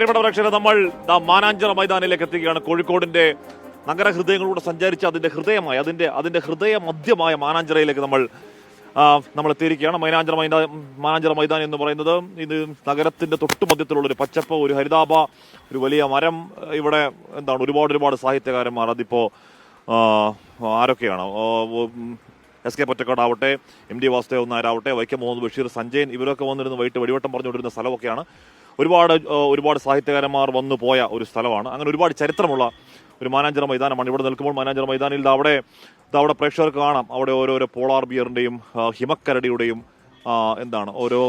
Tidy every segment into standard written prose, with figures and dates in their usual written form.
പ്രിയപ്പെട്ട പ്രേക്ഷകരെ, നമ്മൾ മാനാഞ്ചിറ മൈതാനിലേക്ക് എത്തുകയാണ്. കോഴിക്കോടിന്റെ നഗരഹൃദയങ്ങളിലൂടെ സഞ്ചരിച്ച് അതിന്റെ ഹൃദയ മധ്യമായ മാനാഞ്ചിറയിലേക്ക് നമ്മൾ എത്തിയിരിക്കുകയാണ്. മാനാഞ്ചിറ മൈതാൻ എന്ന് പറയുന്നത് ഇത് നഗരത്തിന്റെ തൊട്ടു മധ്യത്തിലുള്ള ഒരു പച്ചപ്പ്, ഒരു ഹരിതാഭ, ഒരു വലിയ മരം. ഇവിടെ ഒരുപാട് സാഹിത്യകാരന്മാർ, അതിപ്പോ ആരൊക്കെയാണ്, എസ് കെ പൊറ്റക്കാടാവട്ടെ, MD വാസുദേവൻ നായരാവട്ടെ, വൈക്കം മുഹമ്മദ് ബഷീർ, സഞ്ജയൻ, ഇവരൊക്കെ വന്നിരുന്ന് വൈകിട്ട് വെടിവട്ടം പറഞ്ഞുകൊണ്ടിരുന്ന സ്ഥലമൊക്കെയാണ്. ഒരുപാട് സാഹിത്യകാരന്മാർ വന്നു പോയ ഒരു സ്ഥലമാണ്. അങ്ങനെ ഒരുപാട് ചരിത്രമുള്ള ഒരു മാനാഞ്ചിറ മൈതാനമാണ്. ഇവിടെ നിൽക്കുമ്പോൾ മാനാഞ്ചിറ മൈതാനിൽ അവിടെ പ്രേക്ഷകർക്ക് കാണാം, അവിടെ ഓരോരോ പോളാർ ബിയറിന്റെയും ഹിമക്കരടിയുടെയും ഓരോ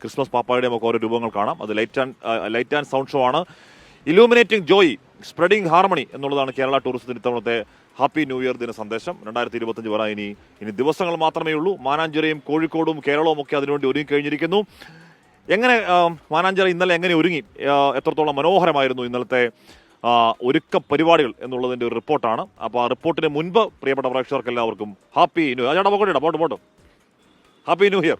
ക്രിസ്മസ് പാപ്പായുടെയും ഒക്കെ ഓരോ രൂപങ്ങൾ കാണാം. അത് ലൈറ്റ് ആൻഡ് സൗണ്ട് ഷോ ആണ്. ഇലൂമിനേറ്റിംഗ് ജോയ്, സ്പ്രെഡിംഗ് ഹാർമണി എന്നുള്ളതാണ് കേരള ടൂറിസത്തിന് ഇത്തവണത്തെ ഹാപ്പി ന്യൂ ഇയർ ദിന സന്ദേശം. 2025 വരാൻ ഇനി ദിവസങ്ങൾ മാത്രമേ ഉള്ളൂ. മാനാഞ്ചിറയും കോഴിക്കോടും കേരളവും ഒക്കെ അതിനുവേണ്ടി ഒരുങ്ങിക്കഴിഞ്ഞിരിക്കുന്നു. എങ്ങനെ മാനാഞ്ചിറ ഇന്നലെ എങ്ങനെ ഒരുങ്ങി, എത്രത്തോളം മനോഹരമായിരുന്നു ഇന്നലത്തെ ഒരുക്ക പരിപാടികൾ എന്നുള്ളതിന്റെ ഒരു റിപ്പോർട്ടാണ്. അപ്പോൾ ആ റിപ്പോർട്ടിന് മുൻപ് പ്രിയപ്പെട്ട പ്രേക്ഷകർക്ക് എല്ലാവർക്കും ഹാപ്പി ന്യൂ ഇയർ. പോട്ടോ happy new year.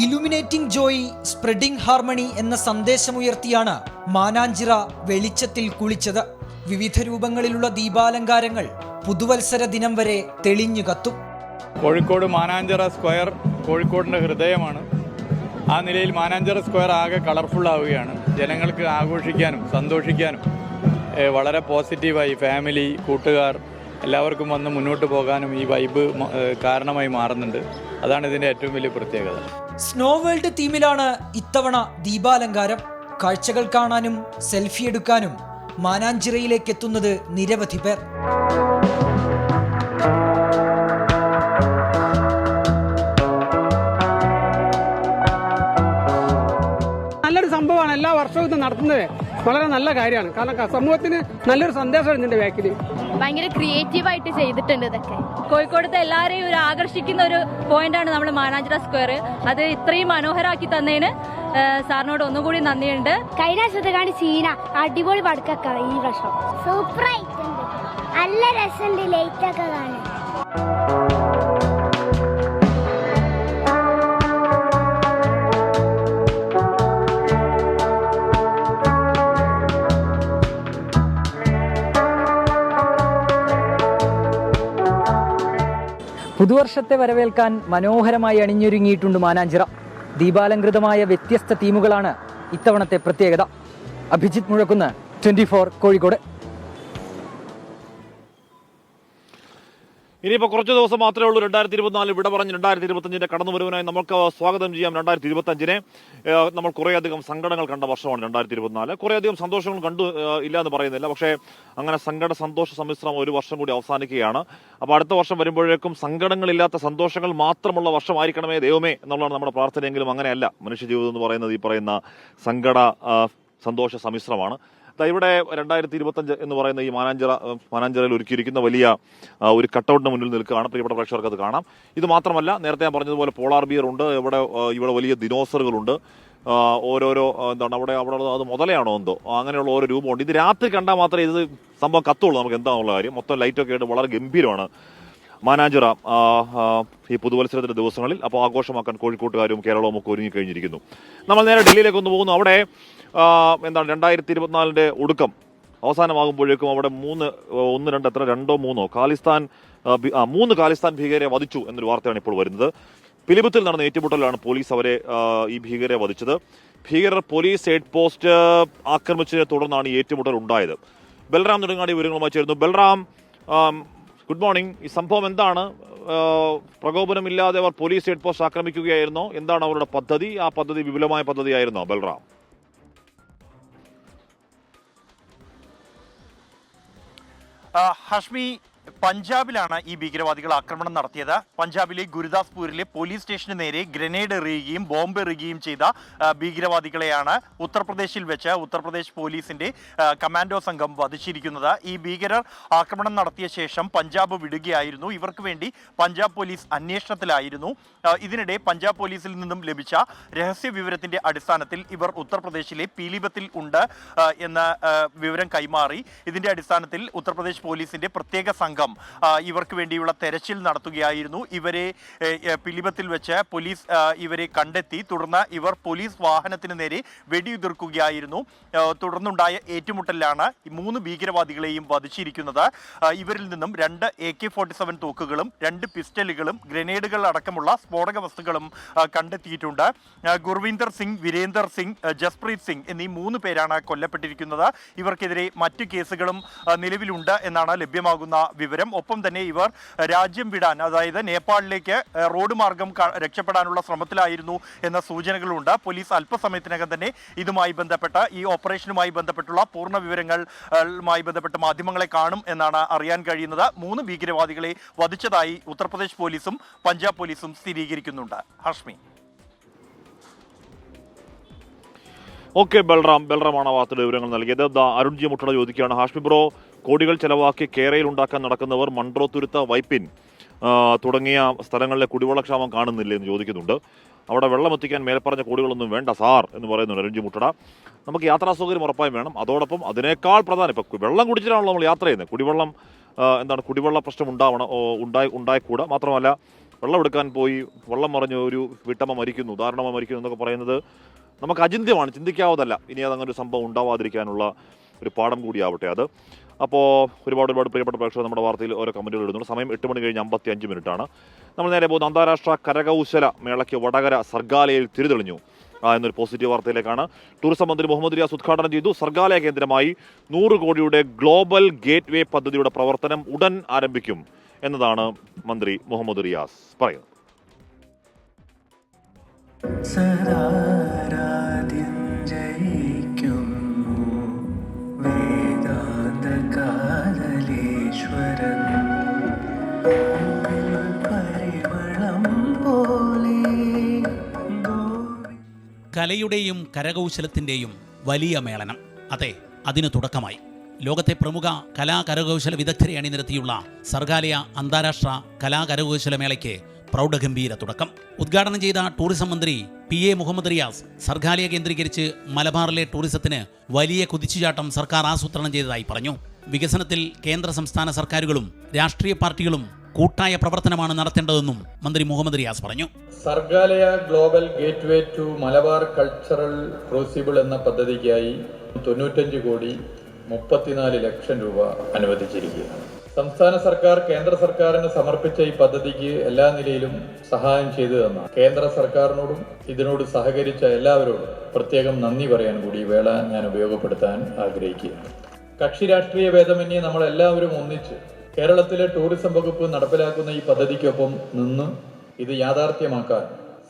Illuminating joy, spreading harmony എന്ന സന്ദേശമുയർത്തിയാണ് മാനാഞ്ചിറ വെളിച്ചത്തിൽ കുളിച്ചത്. വിവിധ രൂപങ്ങളിലുള്ള ദീപാലങ്കാരങ്ങൾ പുതുവത്സര ദിനം വരെ തെളിഞ്ഞു കത്തും. കോഴിക്കോട് മാനാഞ്ചിറ സ്ക്വയർ കോഴിക്കോടിൻ്റെ ഹൃദയമാണ്. ആ നിലയിൽ മാനാഞ്ചിറ സ്ക്വയർ ആകെ കളർഫുൾ ആവുകയാണ്. ജനങ്ങൾക്ക് ആഘോഷിക്കാനും സന്തോഷിക്കാനും വളരെ പോസിറ്റീവായി ഫാമിലി, കൂട്ടുകാർ എല്ലാവർക്കും വന്ന് മുന്നോട്ട് പോകാനും ഈ വൈബ് കാരണമായി മാറുന്നുണ്ട്. അതാണ് ഇതിൻ്റെ ഏറ്റവും വലിയ പ്രത്യേകത. സ്നോ വേൾഡ് തീമിലാണ് ഇത്തവണ ദീപാലങ്കാരം. കാഴ്ചകൾ കാണാനും സെൽഫി എടുക്കാനും മാനാഞ്ചിറയിലേക്ക് എത്തുന്നത് നിരവധി പേർ. നല്ലൊരു സംഭവമാണ്. എല്ലാ വർഷവും ഇത് നടത്തുന്നത് വളരെ നല്ല കാര്യമാണ്. കാരണം സമൂഹത്തിന് നല്ലൊരു സന്ദേശം ഇതിന്റെ ബാക്കിൽ. ഭയങ്കര ക്രിയേറ്റീവായിട്ട് ചെയ്തിട്ടുണ്ട്. ഇതൊക്കെ കോഴിക്കോടത്തെ എല്ലാവരെയും ഒരു ആകർഷിക്കുന്ന ഒരു പോയിന്റാണ് നമ്മൾ മാനാഞ്ചിറ സ്ക്വയർ. അത് ഇത്രയും മനോഹരമാക്കി തന്നതിന് സാറിനോട് ഒന്നുകൂടി നന്ദിയുണ്ട്. കഴിഞ്ഞ വർഷത്തെ കാണി സീന അടിപൊളി പടക്കൊക്കെ ഈ വർഷം സൂപ്പറായിട്ടുണ്ട്. നല്ല രസമുണ്ട് ലൈറ്റ് ഒക്കെ കാണാൻ. പുതുവർഷത്തെ വരവേൽക്കാൻ മനോഹരമായി അണിഞ്ഞൊരുങ്ങിയിട്ടുണ്ട് മാനാഞ്ചിറ. ദീപാലങ്കൃതമായ വ്യത്യസ്ത തീമുകളാണ് ഇത്തവണത്തെ പ്രത്യേകത. അഭിജിത്ത് മുഴക്കുന്ന്, 24 കോഴിക്കോട്. ഇനിയിപ്പോൾ കുറച്ച് ദിവസം മാത്രമേ ഉള്ളൂ 2024 വിട പറഞ്ഞ് 2025 കടന്നുവരവിനായി നമുക്ക് സ്വാഗതം ചെയ്യാം. 2025 നമ്മൾ കുറേയധികം സങ്കടങ്ങൾ കണ്ട വർഷമാണ് 2024. കുറേയധികം സന്തോഷങ്ങൾ കണ്ടു ഇല്ല എന്ന് പറയുന്നില്ല. പക്ഷേ അങ്ങനെ സന്തോഷ സമ്മിശ്രം ഒരു വർഷം കൂടി അവസാനിക്കുകയാണ്. അപ്പോൾ അടുത്ത വർഷം വരുമ്പോഴേക്കും സങ്കടങ്ങളില്ലാത്ത സന്തോഷങ്ങൾ മാത്രമുള്ള വർഷമായിരിക്കണമേ ദൈവമേ എന്നുള്ളതാണ് നമ്മുടെ പ്രാർത്ഥനയെങ്കിലും അങ്ങനെയല്ല. മനുഷ്യജീവിതം എന്ന് പറയുന്നത് ഈ പറയുന്ന സന്തോഷ സമ്മിശ്രമാണ്. ഇവിടെ 2025 എന്ന് പറയുന്ന ഈ മാനാഞ്ചിറയിൽ ഒരുക്കിയിരിക്കുന്ന വലിയ ഒരു കട്ടൗട്ടിന് മുന്നിൽ നിൽക്കുകയാണ്. പ്രിയപ്പെട്ട പ്രേക്ഷകർക്ക് അത് കാണാം. ഇത് മാത്രമല്ല, നേരത്തെ ഞാൻ പറഞ്ഞതുപോലെ പോളാർ ബിയർ ഉണ്ട്. ഇവിടെ വലിയ ദിനോസറുകളുണ്ട്. ഓരോരോ അവിടെ അത് മുതലയാണോ എന്തോ അങ്ങനെയുള്ള ഓരോ രൂപമുണ്ട്. ഇത് രാത്രി കണ്ടാൽ മാത്രമേ ഇത് സംഭവം കത്തുള്ളൂ നമുക്ക് എന്താണെന്നുള്ള കാര്യം. മൊത്തം ലൈറ്റൊക്കെ ആയിട്ട് വളരെ ഗംഭീരമാണ് മാനാഞ്ചിറ ഈ പുതുവത്സരത്തിന്റെ ദിവസങ്ങളിൽ. അപ്പോൾ ആഘോഷമാക്കാൻ കോഴിക്കോട്ടുകാരും കേരളവും ഒക്കെ ഒരുങ്ങിക്കഴിഞ്ഞിരിക്കുന്നു. നമ്മൾ നേരെ ഡൽഹിയിലേക്ക് ഒന്ന് പോകുന്നു. അവിടെ 2024 ഒടുക്കം അവസാനമാകുമ്പോഴേക്കും അവിടെ 3 ഖാലിസ്ഥാൻ ഭീകരരെ വധിച്ചു എന്നൊരു വാർത്തയാണ് ഇപ്പോൾ വരുന്നത്. പിലിഭിത്തിൽ നടന്ന ഏറ്റുമുട്ടലാണ് പോലീസ് ഈ ഭീകരരെ വധിച്ചത്. ഭീകരർ പോലീസ് ഹെഡ് പോസ്റ്റ് ആക്രമിച്ചതിനെ തുടർന്നാണ് ഈ ഏറ്റുമുട്ടൽ ഉണ്ടായത്. ബൽറാം നെടുങ്ങാടി വിവരങ്ങളുമായി ചേരുന്നു. Balram, good morning. ഈ സംഭവം എന്താണ്? പ്രകോപനമില്ലാതെ അവർ പോലീസ് ഹെഡ് പോസ്റ്റ് ആക്രമിക്കുകയായിരുന്നോ? എന്താണ് അവരുടെ പദ്ധതി? ആ പദ്ധതി വിപുലമായ പദ്ധതിയായിരുന്നോ ബൽറാം? ഹഷ്മി, പഞ്ചാബിലാണ് ഈ ഭീകരവാദികൾ ആക്രമണം നടത്തിയത്. പഞ്ചാബിലെ ഗുരുദാസ്പൂരിലെ പോലീസ് സ്റ്റേഷന് നേരെ ഗ്രനേഡ് എറിയുകയും ബോംബ് എറിയുകയും ചെയ്ത ഭീകരവാദികളെയാണ് ഉത്തർപ്രദേശിൽ വെച്ച് ഉത്തർപ്രദേശ് പോലീസിന്റെ കമാൻഡോ സംഘം വധിച്ചിരിക്കുന്നത്. ഈ ഭീകരർ ആക്രമണം നടത്തിയ ശേഷം പഞ്ചാബ് വിടുകയായിരുന്നു. ഇവർക്ക് വേണ്ടി പഞ്ചാബ് പോലീസ് അന്വേഷണത്തിലായിരുന്നു. ഇതിനിടെ പഞ്ചാബ് പോലീസിൽ നിന്നും ലഭിച്ച രഹസ്യ വിവരത്തിന്റെ അടിസ്ഥാനത്തിൽ ഇവർ ഉത്തർപ്രദേശിലെ പീലിഭത്തിൽ ഉണ്ട് എന്ന വിവരം കൈമാറി. ഇതിന്റെ അടിസ്ഥാനത്തിൽ ഉത്തർപ്രദേശ് പോലീസിന്റെ പ്രത്യേക സംഘം ഇവർക്ക് വേണ്ടിയുള്ള തെരച്ചിൽ നടത്തുകയായിരുന്നു. ഇവരെ പിലിഭത്തിൽ വെച്ച് പോലീസ് ഇവരെ കണ്ടെത്തി. തുടർന്ന് ഇവർ പോലീസ് വാഹനത്തിന് നേരെ വെടിയുതിർക്കുകയായിരുന്നു. തുടർന്നുണ്ടായ ഏറ്റുമുട്ടലിലാണ് 3 ഭീകരവാദികളെയും വധിച്ചിരിക്കുന്നത്. ഇവരിൽ നിന്നും 2 AK-47 തോക്കുകളും 2 പിസ്റ്റലുകളും ഗ്രനേഡുകൾ അടക്കമുള്ള സ്ഫോടക വസ്തുക്കളും കണ്ടെത്തിയിട്ടുണ്ട്. ഗുർവീന്ദർ സിംഗ്, വീരേന്ദർ സിംഗ്, ജസ്പ്രീത് സിംഗ് എന്നീ 3 പേരാണ് കൊല്ലപ്പെട്ടിരിക്കുന്നത്. ഇവർക്കെതിരെ മറ്റു കേസുകളും നിലവിലുണ്ട് എന്നാണ് ലഭ്യമാകുന്ന വിവരം. ഒപ്പം തന്നെ ഇവർ രാജ്യം വിടാൻ, അതായത് നേപ്പാളിലേക്ക് റോഡ് മാർഗം രക്ഷപ്പെടാനുള്ള ശ്രമത്തിലായിരുന്നു എന്ന സൂചനകളുണ്ട്. പോലീസ് അല്പസമയത്തിനകം തന്നെ ഇതുമായി ബന്ധപ്പെട്ട ഈ ഓപ്പറേഷനുമായി ബന്ധപ്പെട്ടുള്ള പൂർണ്ണ വിവരങ്ങളുമായി ബന്ധപ്പെട്ട് മാധ്യമങ്ങളെ കാണും എന്നാണ് അറിയാൻ കഴിയുന്നത്. 3 ഭീകരവാദികളെ വധിച്ചതായി ഉത്തർപ്രദേശ് പോലീസും പഞ്ചാബ് പോലീസും സ്ഥിരീകരിക്കുന്നുണ്ട്. ഹാഷ്മി. ഓക്കെ, ബൽറാമാണ് ആ വാർത്തയുടെ വിവരങ്ങൾ നൽകിയത്. അരുൺ ജി മുട്ടട ചോദിക്കുകയാണ്, ഹാഷ്മി ബ്രോ, കോടികൾ ചെലവാക്കി കേരയിൽ ഉണ്ടാക്കാൻ നടക്കുന്നവർ മൺട്രോത്തുരുത്ത, വൈപ്പിൻ തുടങ്ങിയ സ്ഥലങ്ങളിലെ കുടിവെള്ളക്ഷാമം കാണുന്നില്ലേ എന്ന് ചോദിക്കുന്നുണ്ട്. അവിടെ വെള്ളം എത്തിക്കാൻ മേൽപ്പറഞ്ഞ കോടികളൊന്നും വേണ്ട സാർ എന്ന് പറയുന്നുണ്ട് അരുൺ ജി മുട്ടട. നമുക്ക് യാത്രാ സൗകര്യം ഉറപ്പായും വേണം. അതോടൊപ്പം അതിനേക്കാൾ പ്രധാനം, ഇപ്പോൾ വെള്ളം കുടിച്ചിട്ടാണല്ലോ നമ്മൾ യാത്ര ചെയ്യുന്നത്. കുടിവെള്ള പ്രശ്നം ഉണ്ടായിക്കൂടാ. മാത്രമല്ല, വെള്ളം എടുക്കാൻ പോയി വെള്ളം മറിഞ്ഞ് ഒരു വീട്ടമ്മ മരിക്കുന്നു, ഉദാഹരണമായി മരിക്കുന്നു എന്നൊക്കെ പറയുന്നത് നമുക്ക് അചിന്ത്യമാണ്, ചിന്തിക്കാവതല്ല. ഇനി അതങ്ങനെ ഒരു സംഭവം ഉണ്ടാവാതിരിക്കാനുള്ള ഒരു പാഠം കൂടിയാവട്ടെ അത്. അപ്പോൾ ഒരുപാട് പ്രിയപ്പെട്ട പ്രേക്ഷകർ നമ്മുടെ വാർത്തയിൽ ഓരോ കമൻറ്റുകൾ ഇടുന്നുണ്ട്. സമയം 8 മണി കഴിഞ്ഞ് 55 മിനിറ്റാണ്. നമ്മൾ നേരെ പോകുന്ന അന്താരാഷ്ട്ര കരകൗശല മേളയ്ക്ക് വടകര സർഗാലയയിൽ തിരിതെളിഞ്ഞു എന്നൊരു പോസിറ്റീവ് വാർത്തയിലേക്കാണ്. ടൂറിസം മന്ത്രി മുഹമ്മദ് റിയാസ് ഉദ്ഘാടനം ചെയ്തു. സർഗാലയ കേന്ദ്രമായി 100 കോടിയുടെ ഗ്ലോബൽ ഗേറ്റ് വേ പദ്ധതിയുടെ പ്രവർത്തനം ഉടൻ ആരംഭിക്കും എന്നതാണ് മന്ത്രി മുഹമ്മദ് റിയാസ് പറയുന്നത്. കലയുടെയും കരകൗശലത്തിൻ്റെയും വലിയ മേളനം, അതെ, അതിന് തുടക്കമായി. ലോകത്തെ പ്രമുഖ കലാകരകൗശല വിദഗ്ധരെ അണിനിരത്തിയുള്ള സർഗാലയ അന്താരാഷ്ട്ര കലാകരകൗശല മേളയ്ക്ക് പ്രൗഢഗംഭീര തുടക്കം. ഉദ്ഘാടനം ചെയ്ത ടൂറിസം മന്ത്രി PA മുഹമ്മദ് റിയാസ് സർഗാലയ കേന്ദ്രീകരിച്ച് മലബാറിലെ ടൂറിസത്തിന് വലിയ കുതിച്ചുചാട്ടം സർക്കാർ ആസൂത്രണം ചെയ്തതായി പറഞ്ഞു. വികസനത്തിൽ കേന്ദ്ര സംസ്ഥാന സർക്കാരുകളും രാഷ്ട്രീയ പാർട്ടികളും കൂട്ടായ പ്രവർത്തനമാണ് നടത്തേണ്ടതെന്നും മന്ത്രി മുഹമ്മദ് റിയാസ് പറഞ്ഞു. Sargalaya global gateway to Malabar cultural crucible എന്ന പദ്ധതിക്കായി 95 കോടി 34 ലക്ഷം രൂപ അനുവദിച്ചിരിക്കുകയാണ്. സംസ്ഥാന സർക്കാർ കേന്ദ്ര സർക്കാരിന് സമർപ്പിച്ച ഈ പദ്ധതിക്ക് എല്ലാ നിലയിലും സഹായം ചെയ്തു തന്ന കേന്ദ്ര സർക്കാരിനോടും ഇതിനോട് സഹകരിച്ച എല്ലാവരോടും പ്രത്യേകം നന്ദി പറയാൻ കൂടി ഈ വേള ഞാൻ ഉപയോഗപ്പെടുത്താൻ ആഗ്രഹിക്കുകയാണ്. കക്ഷി രാഷ്ട്രീയ ഭേദമന്യേ നമ്മളെല്ലാവരും ഒന്നിച്ച് കേരളത്തിലെ ടൂറിസം വകുപ്പ് നടപ്പിലാക്കുന്ന ഈ പദ്ധതിക്കൊപ്പം നിന്ന് ഇത് യാഥാർത്ഥ്യമാക്കാൻ,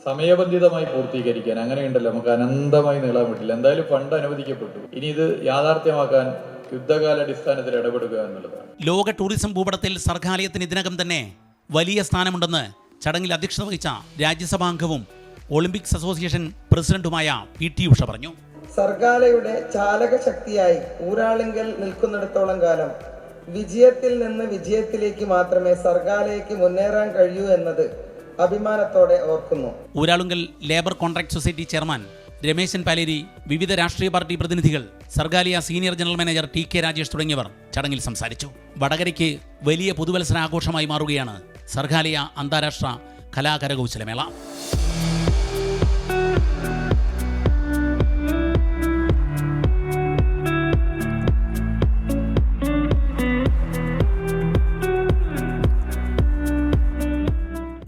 സമയബന്ധിതമായി പൂർത്തീകരിക്കാൻ, അങ്ങനെയുണ്ടല്ലോ, നമുക്ക് അനന്തമായി നീളാൻ പറ്റില്ല. എന്തായാലും ഫണ്ട് അനുവദിക്കപ്പെട്ടു. ഇനി ഇത് യാഥാർത്ഥ്യമാക്കാൻ യുദ്ധകാലാടിസ്ഥാനത്തിൽ ഇടപെടുക എന്നുള്ളതാണ്. ലോക ടൂറിസം ഭൂപടത്തിൽ സർഗാലയത്തിന് ഇതിനകം തന്നെ വലിയ സ്ഥാനമുണ്ടെന്ന് ചടങ്ങിൽ അധ്യക്ഷത വഹിച്ച രാജ്യസഭാംഗവും ഒളിമ്പിക്സ് അസോസിയേഷൻ പ്രസിഡന്റുമായ PT ഉഷ പറഞ്ഞു. സർഗാലയുടെ ചാലക ശക്തിയായി ഊരാളുങ്കൽ നിൽക്കുന്നിടത്തോളം കാലം വിജയത്തിൽ നിന്ന് വിജയത്തിലേക്ക് മാത്രമേ സർഗാലയ്ക്ക് മുന്നേറാൻ കഴിയൂ എന്നത് അഭിമാനത്തോടെ ഓർക്കുന്നു. Uralungal labour contract society chairman Ramesan Paleri, വിവിധ രാഷ്ട്രീയ പാർട്ടി പ്രതിനിധികൾ, Sargalaya senior general manager TK Rajesh തുടങ്ങിയവർ ചടങ്ങിൽ സംസാരിച്ചു. വടകരയ്ക്ക് വലിയ പുതുവത്സര ആഘോഷമായി മാറുകയാണ് സർഗാലയ അന്താരാഷ്ട്ര കലാകരകൗശലമേള.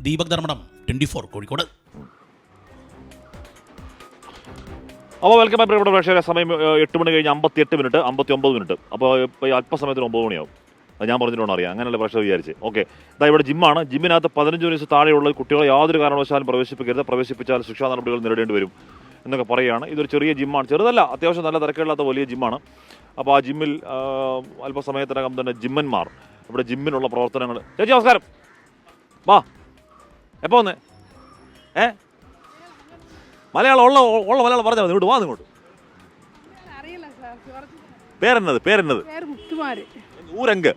ദീപക് ധർമ്മടം, 24 കോഴിക്കോട്. അപ്പോൾ വെൽക്കം ബാക്ക് പ്രിയപ്പെട്ട പ്രേക്ഷകരെ. സമയം 8 മണി കഴിഞ്ഞ് 58 മിനിറ്റ് 59 മിനിറ്റ്. അപ്പോൾ ഇപ്പോൾ ഈ അല്പസമയത്തിന് 9 മണിയാവും. അത് ഞാൻ പറഞ്ഞിട്ടുണ്ടോ അറിയാം, അങ്ങനെയല്ല പ്രേക്ഷകർ വിചാരിച്ച്. ഓക്കെ, ഇതാ ഇവിടെ ജിമ്മാണ്. ജിമ്മിനകത്ത് 15 വയസ്സ് താഴെയുള്ള കുട്ടികളെ യാതൊരു കാരണവശാലും പ്രവേശിപ്പിക്കരുത്. പ്രവേശിപ്പിച്ചാൽ ശിക്ഷാ നടപടികൾ നേരിടേണ്ടി വരും എന്നൊക്കെ പറയുകയാണ്. ഇതൊരു ചെറിയ ജിമ്മാണ്, ചെറുതല്ല, അത്യാവശ്യം നല്ല തിരക്കില്ലാത്ത വലിയ ജിമ്മാണ്. അപ്പോൾ ആ ജിമ്മിൽ അല്പസമയത്തിനകം തന്നെ ജിമ്മന്മാർ ഇവിടെ ജിമ്മിനുള്ള പ്രവർത്തനങ്ങൾ. ചേച്ചി നമസ്കാരം, വാ. എപ്പോൾ വന്നേ? മലയാളം ഉള്ള മലയാളം പറഞ്ഞാൽ മതി. ഇങ്ങോട്ട് വാ. ഇങ്ങോട്ട് പേരെന്നത്? ഊരങ്ക്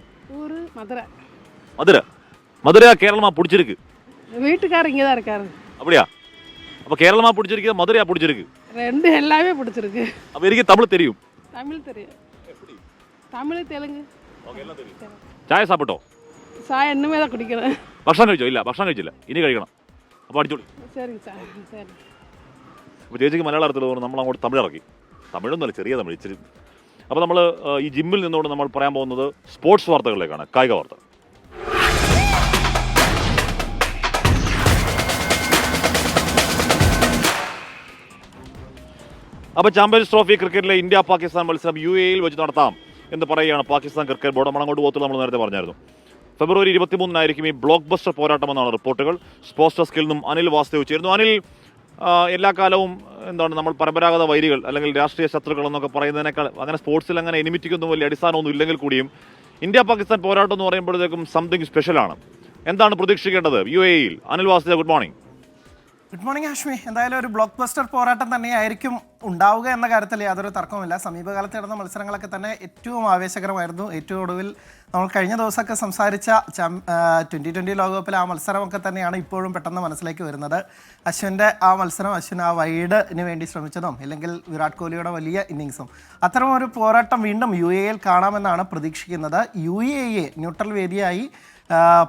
മധുര കേരളമാ പിടിച്ചിருக்கு. வீட்டுக்காரர் இங்கே தான் இருக்காரு. அப்படியா? அப்போ கேரளமா பிடிச்சிருக்கு, மதுரையா பிடிச்சிருக்கு? ரெண்டு எல்லாமே பிடிச்சிருக்கு. அப்போ എനിക്ക് തമിഴ് தெரியும். தமிழ் தெரியும். தமிழ் தெலுங்கு. ഓക്കേ, എല്ലാം தெரியும். ചായ സാപ്പിട്ടോ? ചായ എന്നുമേ தான் കുടിക്കണം. ഭക്ഷണം കഴിച്ചോ? ഇല്ല, ഭക്ഷണം കഴിച്ചില്ല. ഇനി കഴിക്കണം. അപ്പോൾ അടിച്ചോളി. சரிங்க சார். சரி. അപ്പോൾ ചേച്ചിക്ക് മലയാളം അറിയത്തില്ല, നമ്മൾ അങ്ങോട്ട് തമിഴ് ഇറക്കി. തമിഴൊന്നുമല്ല, ചെറിയ തമിഴ് ഇച്ചിരി. അപ്പോൾ നമ്മൾ ഈ ജിമ്മിൽ നിന്നുകൊണ്ട് നമ്മൾ പറയാൻ പോകുന്നത് സ്പോർട്സ് വാർത്തകളിലേക്കാണ്, കായിക വാർത്ത. അപ്പോൾ ചാമ്പ്യൻസ് ട്രോഫി ക്രിക്കറ്റിലെ ഇന്ത്യ പാകിസ്ഥാൻ മത്സരം UAE വെച്ച് നടത്താം എന്ന് പറയുകയാണ് പാകിസ്ഥാൻ ക്രിക്കറ്റ് ബോർഡ്. നമ്മൾ അങ്ങോട്ട് പോകത്തുള്ളൂ, നമ്മൾ നേരത്തെ പറഞ്ഞായിരുന്നു. ഫെബ്രുവരി 23-നായിരിക്കും ഈ ബ്ലോക്ക് ബസ്റ്റർ പോരാട്ടമെന്നാണ് റിപ്പോർട്ടുകൾ. സ്പോർട്സ് ഡെസ്കിൽ നിന്നും അനിൽ വാസ്തവ് ചേരുന്നു. അനിൽ, എല്ലാ കാലവും എന്താണ് നമ്മൾ പരമ്പരാഗത വൈരികൾ അല്ലെങ്കിൽ രാഷ്ട്രീയ ശത്രുക്കൾ എന്നൊക്കെ പറയുന്നതിനേക്കാൾ അങ്ങനെ സ്പോർട്സിൽ അങ്ങനെ എനിമിറ്റിക്കൊന്നും വലിയ അടിസ്ഥാനമൊന്നും ഇല്ലെങ്കിൽ കൂടിയും ഇന്ത്യ പാകിസ്ഥാൻ പോരാട്ടം എന്ന് പറയുമ്പോഴത്തേക്കും സംതിങ് സ്പെഷ്യലാണ്. എന്താണ് പ്രതീക്ഷിക്കേണ്ടത് UAE-യിൽ? Anil Vasthav, good morning. Good morning Hashmi. എന്തായാലും ഒരു ബ്ലോക്ക് ബസ്റ്റർ പോരാട്ടം തന്നെയായിരിക്കും ഉണ്ടാവുക എന്ന കാര്യത്തിൽ യാതൊരു തർക്കവുമില്ല. സമീപകാലത്ത് നടന്ന മത്സരങ്ങളൊക്കെ തന്നെ ഏറ്റവും ആവേശകരമായിരുന്നു. ഏറ്റവും ഒടുവിൽ നമ്മൾ കഴിഞ്ഞ ദിവസമൊക്കെ സംസാരിച്ച 2020 ലോകകപ്പിലെ ആ മത്സരമൊക്കെ തന്നെയാണ് ഇപ്പോഴും പെട്ടെന്ന് മനസ്സിലേക്ക് വരുന്നത്. അശ്വിൻ്റെ ആ മത്സരം, അശ്വിൻ ആ വൈഡിന് വേണ്ടി ശ്രമിച്ചതും അല്ലെങ്കിൽ വിരാട് കോഹ്ലിയുടെ വലിയ ഇന്നിങ്സും, അത്തരം ഒരു പോരാട്ടം വീണ്ടും UAE-യിൽ കാണാമെന്നാണ് പ്രതീക്ഷിക്കുന്നത്. UAE ന്യൂട്രൽ വേദിയായി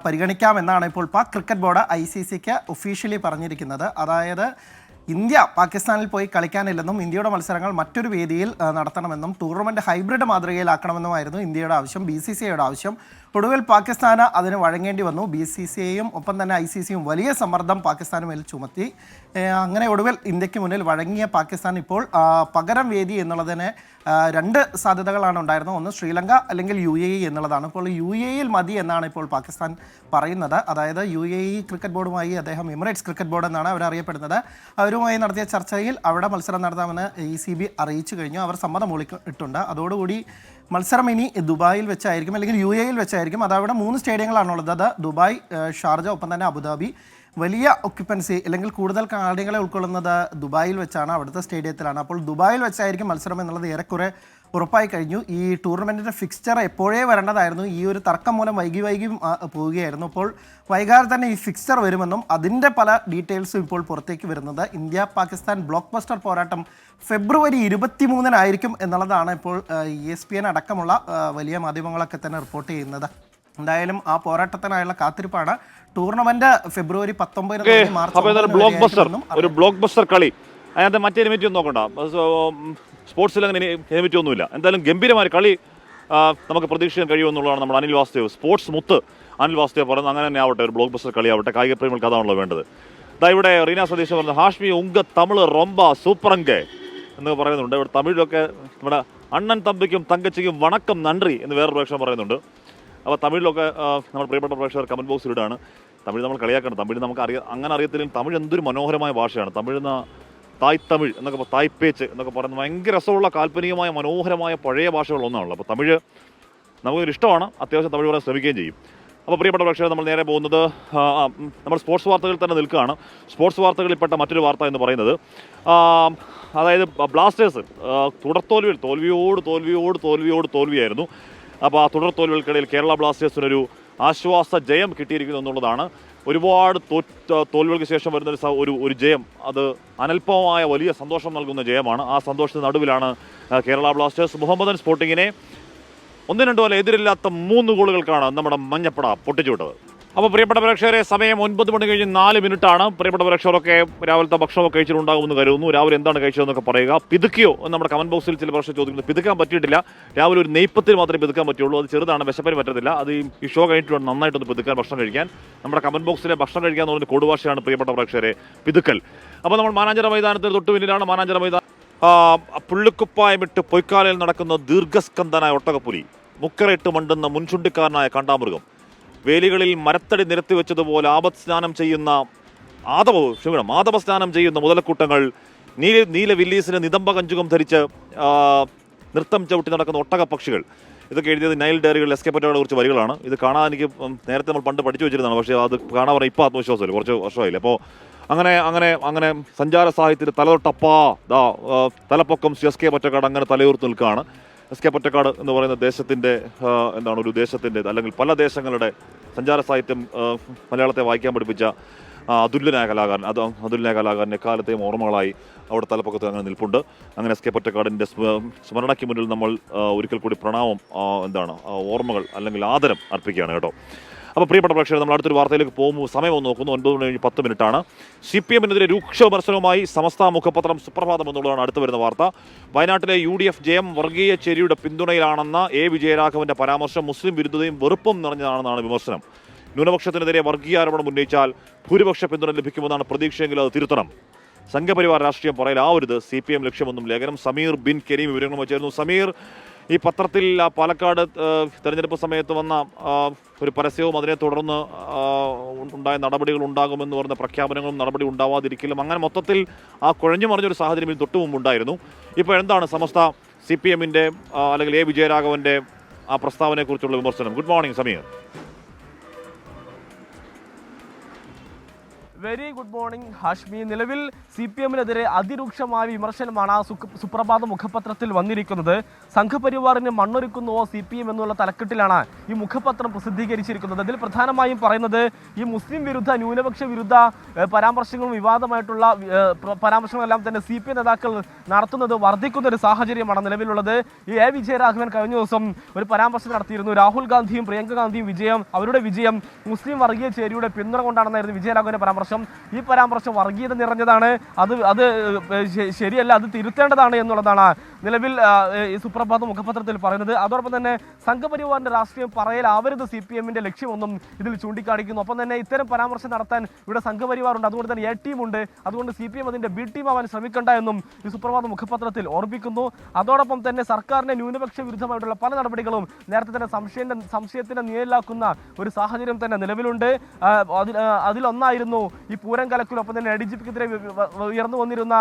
പരിഗണിക്കാമെന്നാണ് ഇപ്പോൾ പാക് ക്രിക്കറ്റ് ബോർഡ് ICCക്ക് ഒഫീഷ്യലി പറഞ്ഞിരിക്കുന്നത്. അതായത് ഇന്ത്യ പാകിസ്ഥാനിൽ പോയി കളിക്കാനില്ലെന്നും ഇന്ത്യയുടെ മത്സരങ്ങൾ മറ്റൊരു വേദിയിൽ നടത്തണമെന്നും ടൂർണമെൻറ്റ് ഹൈബ്രിഡ് മാതൃകയിലാക്കണമെന്നുമായിരുന്നു ഇന്ത്യയുടെ ആവശ്യം, BCCIയുടെ ആവശ്യം. ഒടുവിൽ പാകിസ്ഥാന് അതിന് വഴങ്ങേണ്ടി വന്നു. BCCIയും ഒപ്പം തന്നെ ICCയും വലിയ സമ്മർദ്ദം പാകിസ്ഥാന് മേൽ ചുമത്തി. അങ്ങനെ ഒടുവിൽ ഇന്ത്യക്ക് മുന്നിൽ വഴങ്ങിയ പാകിസ്ഥാൻ ഇപ്പോൾ പകരം വേദി എന്നുള്ളതിന് രണ്ട് സാധ്യതകളാണ് ഉണ്ടായിരുന്നത്. ഒന്ന് ശ്രീലങ്ക അല്ലെങ്കിൽ UAE എന്നുള്ളതാണ്. ഇപ്പോൾ UAE-യിൽ മതി എന്നാണ് ഇപ്പോൾ പാകിസ്ഥാൻ പറയുന്നത്. അതായത് UAE ക്രിക്കറ്റ് ബോർഡുമായി അദ്ദേഹം എമിറേറ്റ്സ് ക്രിക്കറ്റ് ബോർഡ് എന്നാണ് അവരറിയപ്പെടുന്നത്. അവരുമായി നടത്തിയ ചർച്ചയിൽ അവിടെ മത്സരം നടത്താമെന്ന് ECB അറിയിച്ചു കഴിഞ്ഞു. അവർ സമ്മതം മൂളിയിട്ടുണ്ട്. അതോടുകൂടി മത്സരം ഇനി ദുബായിൽ വെച്ചായിരിക്കും അല്ലെങ്കിൽ UAE-യിൽ വെച്ചായിരിക്കും. അതവിടെ 3 സ്റ്റേഡിയങ്ങളാണുള്ളത്. അത് ദുബായ്, ഷാർജ, ഒപ്പം തന്നെ അബുദാബി. വലിയ ഒക്യുപ്പൻസി അല്ലെങ്കിൽ കൂടുതൽ കാണികളെ ഉൾക്കൊള്ളുന്നത് ദുബായിൽ വെച്ചാണ്, അവിടുത്തെ സ്റ്റേഡിയത്തിലാണ്. അപ്പോൾ ദുബായിൽ വെച്ചായിരിക്കും മത്സരം എന്നുള്ളത് ഏറെക്കുറെ ഉറപ്പായി കഴിഞ്ഞു. ഈ ടൂർണമെൻറ്റിൻ്റെ ഫിക്സ്ചർ എപ്പോഴേ വരേണ്ടതായിരുന്നു. ഈ ഒരു തർക്കം മൂലം വൈകി പോവുകയായിരുന്നു. അപ്പോൾ വൈകാതെ തന്നെ ഈ ഫിക്സ്ചർ വരുമെന്നും അതിൻ്റെ പല ഡീറ്റെയിൽസും ഇപ്പോൾ പുറത്തേക്ക് വരുന്നത്. ഇന്ത്യ പാകിസ്ഥാൻ ബ്ലോക്ക് ബസ്റ്റർ പോരാട്ടം ഫെബ്രുവരി 23-നായിരിക്കും എന്നുള്ളതാണ് ഇപ്പോൾ ESPN അടക്കമുള്ള വലിയ മാധ്യമങ്ങളൊക്കെ തന്നെ റിപ്പോർട്ട് ചെയ്യുന്നത്. എന്തായാലും ആ പോരാട്ടത്തിനായുള്ള കാത്തിരിപ്പാണ്. ടൂർണമെന്റ് ഫെബ്രുവരി 19 മാർച്ച് ഒരു ബ്ലോക്ക് ബസ്റ്റർ കളി. അതിനകത്ത് മറ്റേ എലിമിറ്റി ഒന്നും നോക്കണ്ട, സ്പോർട്സിൽ അങ്ങനെ എലിമിറ്റി ഒന്നുമില്ല. എന്തായാലും ഗംഭീരമായ കളി നമുക്ക് പ്രതീക്ഷിക്കാൻ കഴിയുമെന്നുള്ളതാണ് നമ്മുടെ അനിൽ വാസ്തവ്, സ്പോർട്സ് മുത്ത് അനിൽ വാസ്തവ് പറയുന്നത്. അങ്ങനെ തന്നെ ആവട്ടെ, ഒരു ബ്ലോക്ക് ബസ്റ്റർ കളി ആവട്ടെ. കായിക പ്രേമികൾക്ക് അതാണല്ലോ വേണ്ടത്. ഇവിടെ റീന സതീശൻ പറഞ്ഞു, ഹാഷ്മി ഉങ്ക തമിഴ് റൊമ്പ സൂപ്പറങ്കെ എന്ന് പറയുന്നുണ്ട്. ഇവിടെ തമിഴിലൊക്കെ നമ്മുടെ അണ്ണൻ തമ്പിക്കും തങ്കച്ചിക്കും വണക്കം നன்றി എന്ന് വേറൊരു പ്രേക്ഷകൻ പറയുന്നുണ്ട്. അപ്പോൾ തമിഴിലൊക്കെ നമ്മുടെ പ്രിയപ്പെട്ട പ്രേക്ഷകർ കമൻറ്റ് ബോക്സിൽ ഇടാണ്. തമിഴ് നമ്മൾ കളിയാക്കണം, തമിഴ് നമുക്ക് അങ്ങനെ അറിയത്തില്ലെങ്കിൽ തമിഴ് എന്തൊരു മനോഹരമായ ഭാഷയാണ്. തമിഴ്ന്ന തായ് തമിഴ് എന്നൊക്കെ തായ് പേച്ച് എന്നൊക്കെ പറയുന്നത് ഭയങ്കര രസമുള്ള കാൽപ്പനികമായ മനോഹരമായ പഴയ ഭാഷകളൊന്നാണല്ലോ. അപ്പോൾ തമിഴ് നമുക്കൊരു ഇഷ്ടമാണ്, അത്യാവശ്യം തമിഴ് പറയാൻ ശ്രമിക്കുകയും ചെയ്യും. അപ്പോൾ പ്രിയപ്പെട്ട പ്രേക്ഷകർ, നമ്മൾ നേരെ പോകുന്നത് നമ്മൾ സ്പോർട്സ് വാർത്തകളിൽ തന്നെ നിൽക്കുകയാണ്. സ്പോർട്സ് വാർത്തകളിൽപ്പെട്ട മറ്റൊരു വാർത്ത എന്ന് പറയുന്നത് അതായത് ബ്ലാസ്റ്റേഴ്സ് തോൽവിയായിരുന്നു. അപ്പോൾ ആ തുടർ തോൽവികൾക്കിടയിൽ കേരള ബ്ലാസ്റ്റേഴ്സിനൊരു ആശ്വാസ ജയം കിട്ടിയിരിക്കുന്നു എന്നുള്ളതാണ്. ഒരുപാട് തോൽവികൾക്ക് ശേഷം വരുന്ന ഒരു ജയം, അത് അനൽപമായ വലിയ സന്തോഷം നൽകുന്ന ജയമാണ്. ആ സന്തോഷത്തിന് നടുവിലാണ് കേരള ബ്ലാസ്റ്റേഴ്സ് മുഹമ്മദൻ സ്പോർട്ടിങ്ങിനെ 1-2 വരെ എതിരില്ലാത്ത 3 ഗോളുകൾക്കാണ് നമ്മുടെ മഞ്ഞപ്പട പൊട്ടിച്ചുവിട്ടത്. അപ്പോൾ പ്രിയപ്പെട്ട പ്രേക്ഷകരെ, സമയം 9 മണി കഴിഞ്ഞ് 4 മിനിറ്റാണ്. പ്രിയപ്പെട്ട പ്രേക്ഷകരൊക്കെ രാവിലത്തെ ഭക്ഷണമൊക്കെ കഴിച്ചിട്ടുണ്ടാകുമെന്ന് കരുതുന്നു. രാവിലെ എന്താണ് കഴിച്ചതെന്നൊക്കെ പറയുക. പിതുക്കിയോ എന്ന് നമ്മുടെ കമന്റ് ബോക്സിൽ ചില പ്രേക്ഷകർ ചോദിക്കുന്നത്. പിതുക്കാൻ പറ്റിയിട്ടില്ല. രാവിലെ ഒരു നെയ്പ്പത്തിൽ മാത്രമേ പിതുക്കാൻ പറ്റുള്ളൂ. അത് ചെറുതാണ്, വിശപ്പിന് പറ്റത്തില്ല. അത് ഈ ഷോ കഴിഞ്ഞിട്ട് വേണം നന്നായിട്ടൊന്ന് പിതുക്കാൻ, ഭക്ഷണം കഴിക്കാൻ. നമ്മുടെ കമന്റ് ബോക്സിലെ ഭക്ഷണം കഴിക്കാൻ എന്ന് പറയുന്ന കൊടുഭാഷയാണ് പ്രിയപ്പെട്ട പ്രേക്ഷകരെ പിതുക്കൽ. അപ്പോൾ നമ്മൾ മാനാഞ്ചിറ മൈതാനത്തിൽ തൊട്ടു പിന്നിലാണ് മാനാഞ്ചിറ മൈതാനം. പുള്ളിക്കുപ്പായമിട്ട് പൊയ്ക്കാലയിൽ നടക്കുന്ന ദീർഘസ്കന്ധനായ ഒട്ടകപ്പുലി, മുക്കറയിട്ട് മണ്ടുന്ന മുൻചുണ്ടിക്കാരനായ കാണ്ടാമൃഗം, വേലികളിൽ മരത്തടി നിരത്തി വെച്ചതുപോലെ ആദവ സ്നാനം ചെയ്യുന്ന മുതലക്കൂട്ടങ്ങൾ, നീല വില്ലീസിന് നിതംബ കഞ്ചുകം ധരിച്ച് നൃത്തം ചവിട്ടി നടക്കുന്ന ഒട്ടക പക്ഷികൾ, ഇതൊക്കെ എഴുതിയത് നൈൽ ഡയറികളിൽ എസ് കെ പൊറ്റക്കാട് കുറിച്ച് വരികളാണ്. ഇത് കാണാൻ എനിക്ക് നേരത്തെ നമ്മൾ പണ്ട് പഠിച്ചു വെച്ചിരുന്നതാണ്, പക്ഷേ അത് കാണാൻ പറഞ്ഞാൽ ഇപ്പോൾ ആത്മവിശ്വാസമില്ല, കുറച്ച് വർഷമായില്ല. അപ്പോൾ അങ്ങനെ സഞ്ചാര സാഹിത്യത്തിൽ തലതൊട്ടപ്പാ തലപ്പൊക്കം എസ് കെ പൊറ്റക്കാട് അങ്ങനെ തലയൂർത്ത് നിൽക്കുകയാണ്. എസ് കെ പൊറ്റക്കാട് എന്ന് പറയുന്ന ദേശത്തിൻ്റെ ഒരു ദേശത്തിൻ്റെ അല്ലെങ്കിൽ പല ദേശങ്ങളുടെ സഞ്ചാര സാഹിത്യം മലയാളത്തെ വായിക്കാൻ പഠിപ്പിച്ച അതുല്യനായ കലാകാരൻ എക്കാലത്തെയും ഓർമ്മകളായി അവിടെ തലപ്പക്കത്ത് അങ്ങനെ നിൽപ്പുണ്ട്. അങ്ങനെ എസ് കെ പൊറ്റക്കാടിൻ്റെ സ്മരണയ്ക്ക് മുന്നിൽ നമ്മൾ ഒരിക്കൽ കൂടി പ്രണാമം ഓർമ്മകൾ അല്ലെങ്കിൽ ആദരം അർപ്പിക്കുകയാണ് കേട്ടോ. അപ്പോൾ പ്രിയപ്പെട്ട പ്രേക്ഷകർ, നമ്മൾ അടുത്തൊരു വാർത്തയിലേക്ക് പോകുമ്പോൾ സമയം ഒന്ന് നോക്കുന്നു. 9:10 CPM-നെതിരെ രൂക്ഷ വിമർശനവുമായി സമസ്ത മുഖപത്രം സുപ്രഭാതം എന്നുള്ളതാണ് അടുത്ത് വരുന്ന വാർത്ത. വയനാട്ടിലെ UDF ജയം വർഗീയ ചേരിയുടെ പിന്തുണയിലാണെന്ന വിജയരാഘവന്റെ പരാമർശം മുസ്ലിം വിരുദ്ധതയും വെറുപ്പും നിറഞ്ഞതാണെന്നാണ് വിമർശനം. ന്യൂനപക്ഷത്തിനെതിരെ വർഗീയ ആരോപണം ഉന്നയിച്ചാൽ ഭൂരിപക്ഷ പിന്തുണ ലഭിക്കുമെന്നാണ് പ്രതീക്ഷയെങ്കിൽ അത് തിരുത്തണം. സംഘപരിവാർ രാഷ്ട്രീയം പറയലാവരുത് CPM ലക്ഷ്യമെന്നും ലേഖനം. സമീർ ബിൻ കരീം വിവരങ്ങളുമായി ചേർന്നു. സമീർ, ഈ പത്രത്തിൽ പാലക്കാട് തെരഞ്ഞെടുപ്പ് സമയത്ത് വന്ന ഒരു പരസ്യവും അതിനെ തുടർന്ന് ഉണ്ടായ നടപടികൾ ഉണ്ടാകുമെന്ന് പറഞ്ഞ പ്രഖ്യാപനങ്ങളും നടപടി ഉണ്ടാവാതിരിക്കലും അങ്ങനെ മൊത്തത്തിൽ കുഴഞ്ഞു മറിഞ്ഞൊരു സാഹചര്യം തൊട്ടു മുമ്പ് ഉണ്ടായിരുന്നു. ഇപ്പോൾ എന്താണ് സമസ്ത CPM-ന്റെ അല്ലെങ്കിൽ വിജയരാഘവന്റെ ആ പ്രസ്താവനയെക്കുറിച്ചുള്ള വിമർശനം? Good morning Sameer. Very good morning Hashmi. നിലവിൽ CPM-നെതിരെ അതിരൂക്ഷമായ വിമർശനമാണ് സുപ്രഭാത മുഖപത്രത്തിൽ വന്നിരിക്കുന്നത്. സംഘപരിവാറിന് മണ്ണൊരുക്കുന്നുവോ CPM എന്നുള്ള തലക്കെട്ടിലാണ് ഈ മുഖപത്രം പ്രസിദ്ധീകരിച്ചിരിക്കുന്നത്. ഇതിൽ പ്രധാനമായും പറയുന്നത് ഈ മുസ്ലിം വിരുദ്ധ ന്യൂനപക്ഷ വിരുദ്ധ പരാമർശങ്ങളും വിവാദമായിട്ടുള്ള പരാമർശങ്ങളെല്ലാം തന്നെ CPM നേതാക്കൾ നടത്തുന്നത് വർദ്ധിക്കുന്ന ഒരു സാഹചര്യമാണ് നിലവിലുള്ളത്. ഈ വിജയരാഘവൻ കഴിഞ്ഞ ദിവസം ഒരു പരാമർശം നടത്തിയിരുന്നു. രാഹുൽ ഗാന്ധിയും പ്രിയങ്ക ഗാന്ധിയും അവരുടെ വിജയം മുസ്ലിം വർഗീയ ചേരിയുടെ പിന്തുണ കൊണ്ടാണെന്നായിരുന്നു വിജയരാഘവന്റെ പരാമർശം. ഈ പരാമർശം വർഗീയത നിറഞ്ഞതാണ്, അത് ശരിയല്ല, അത് തിരുത്തേണ്ടതാണ് എന്നുള്ളതാണ് നിലവിൽ ഈ സുപ്രഭാത മുഖപത്രത്തിൽ പറയുന്നത്. അതോടൊപ്പം തന്നെ സംഘപരിവാറിന്റെ രാഷ്ട്രീയം പറയലാവരുത് CPM-ന്റെ ലക്ഷ്യമൊന്നും ഇതിൽ ചൂണ്ടിക്കാണിക്കുന്നു. ഒപ്പം തന്നെ ഇത്തരം പരാമർശം നടത്താൻ ഇവിടെ സംഘപരിവാറുണ്ട്, അതുകൊണ്ട് തന്നെ A ടീമുണ്ട്, അതുകൊണ്ട് CPM അതിന്റെ B ടീം ആവാൻ ശ്രമിക്കണ്ട എന്നും ഈ സുപ്രഭാത മുഖപത്രത്തിൽ ഓർമ്മിക്കുന്നു. അതോടൊപ്പം തന്നെ സർക്കാരിന്റെ ന്യൂനപക്ഷ വിരുദ്ധമായിട്ടുള്ള പല നടപടികളും നേരത്തെ തന്നെ സംശയത്തിന്റെ നിഴലിലാക്കുന്ന ഒരു സാഹചര്യം തന്നെ നിലവിലുണ്ട്. അതിലൊന്നായിരുന്നു ഈ പൂരം കലക്കിലൊപ്പം തന്നെ ADGP-ക്കെതിരെ ഉയർന്നു വന്നിരുന്ന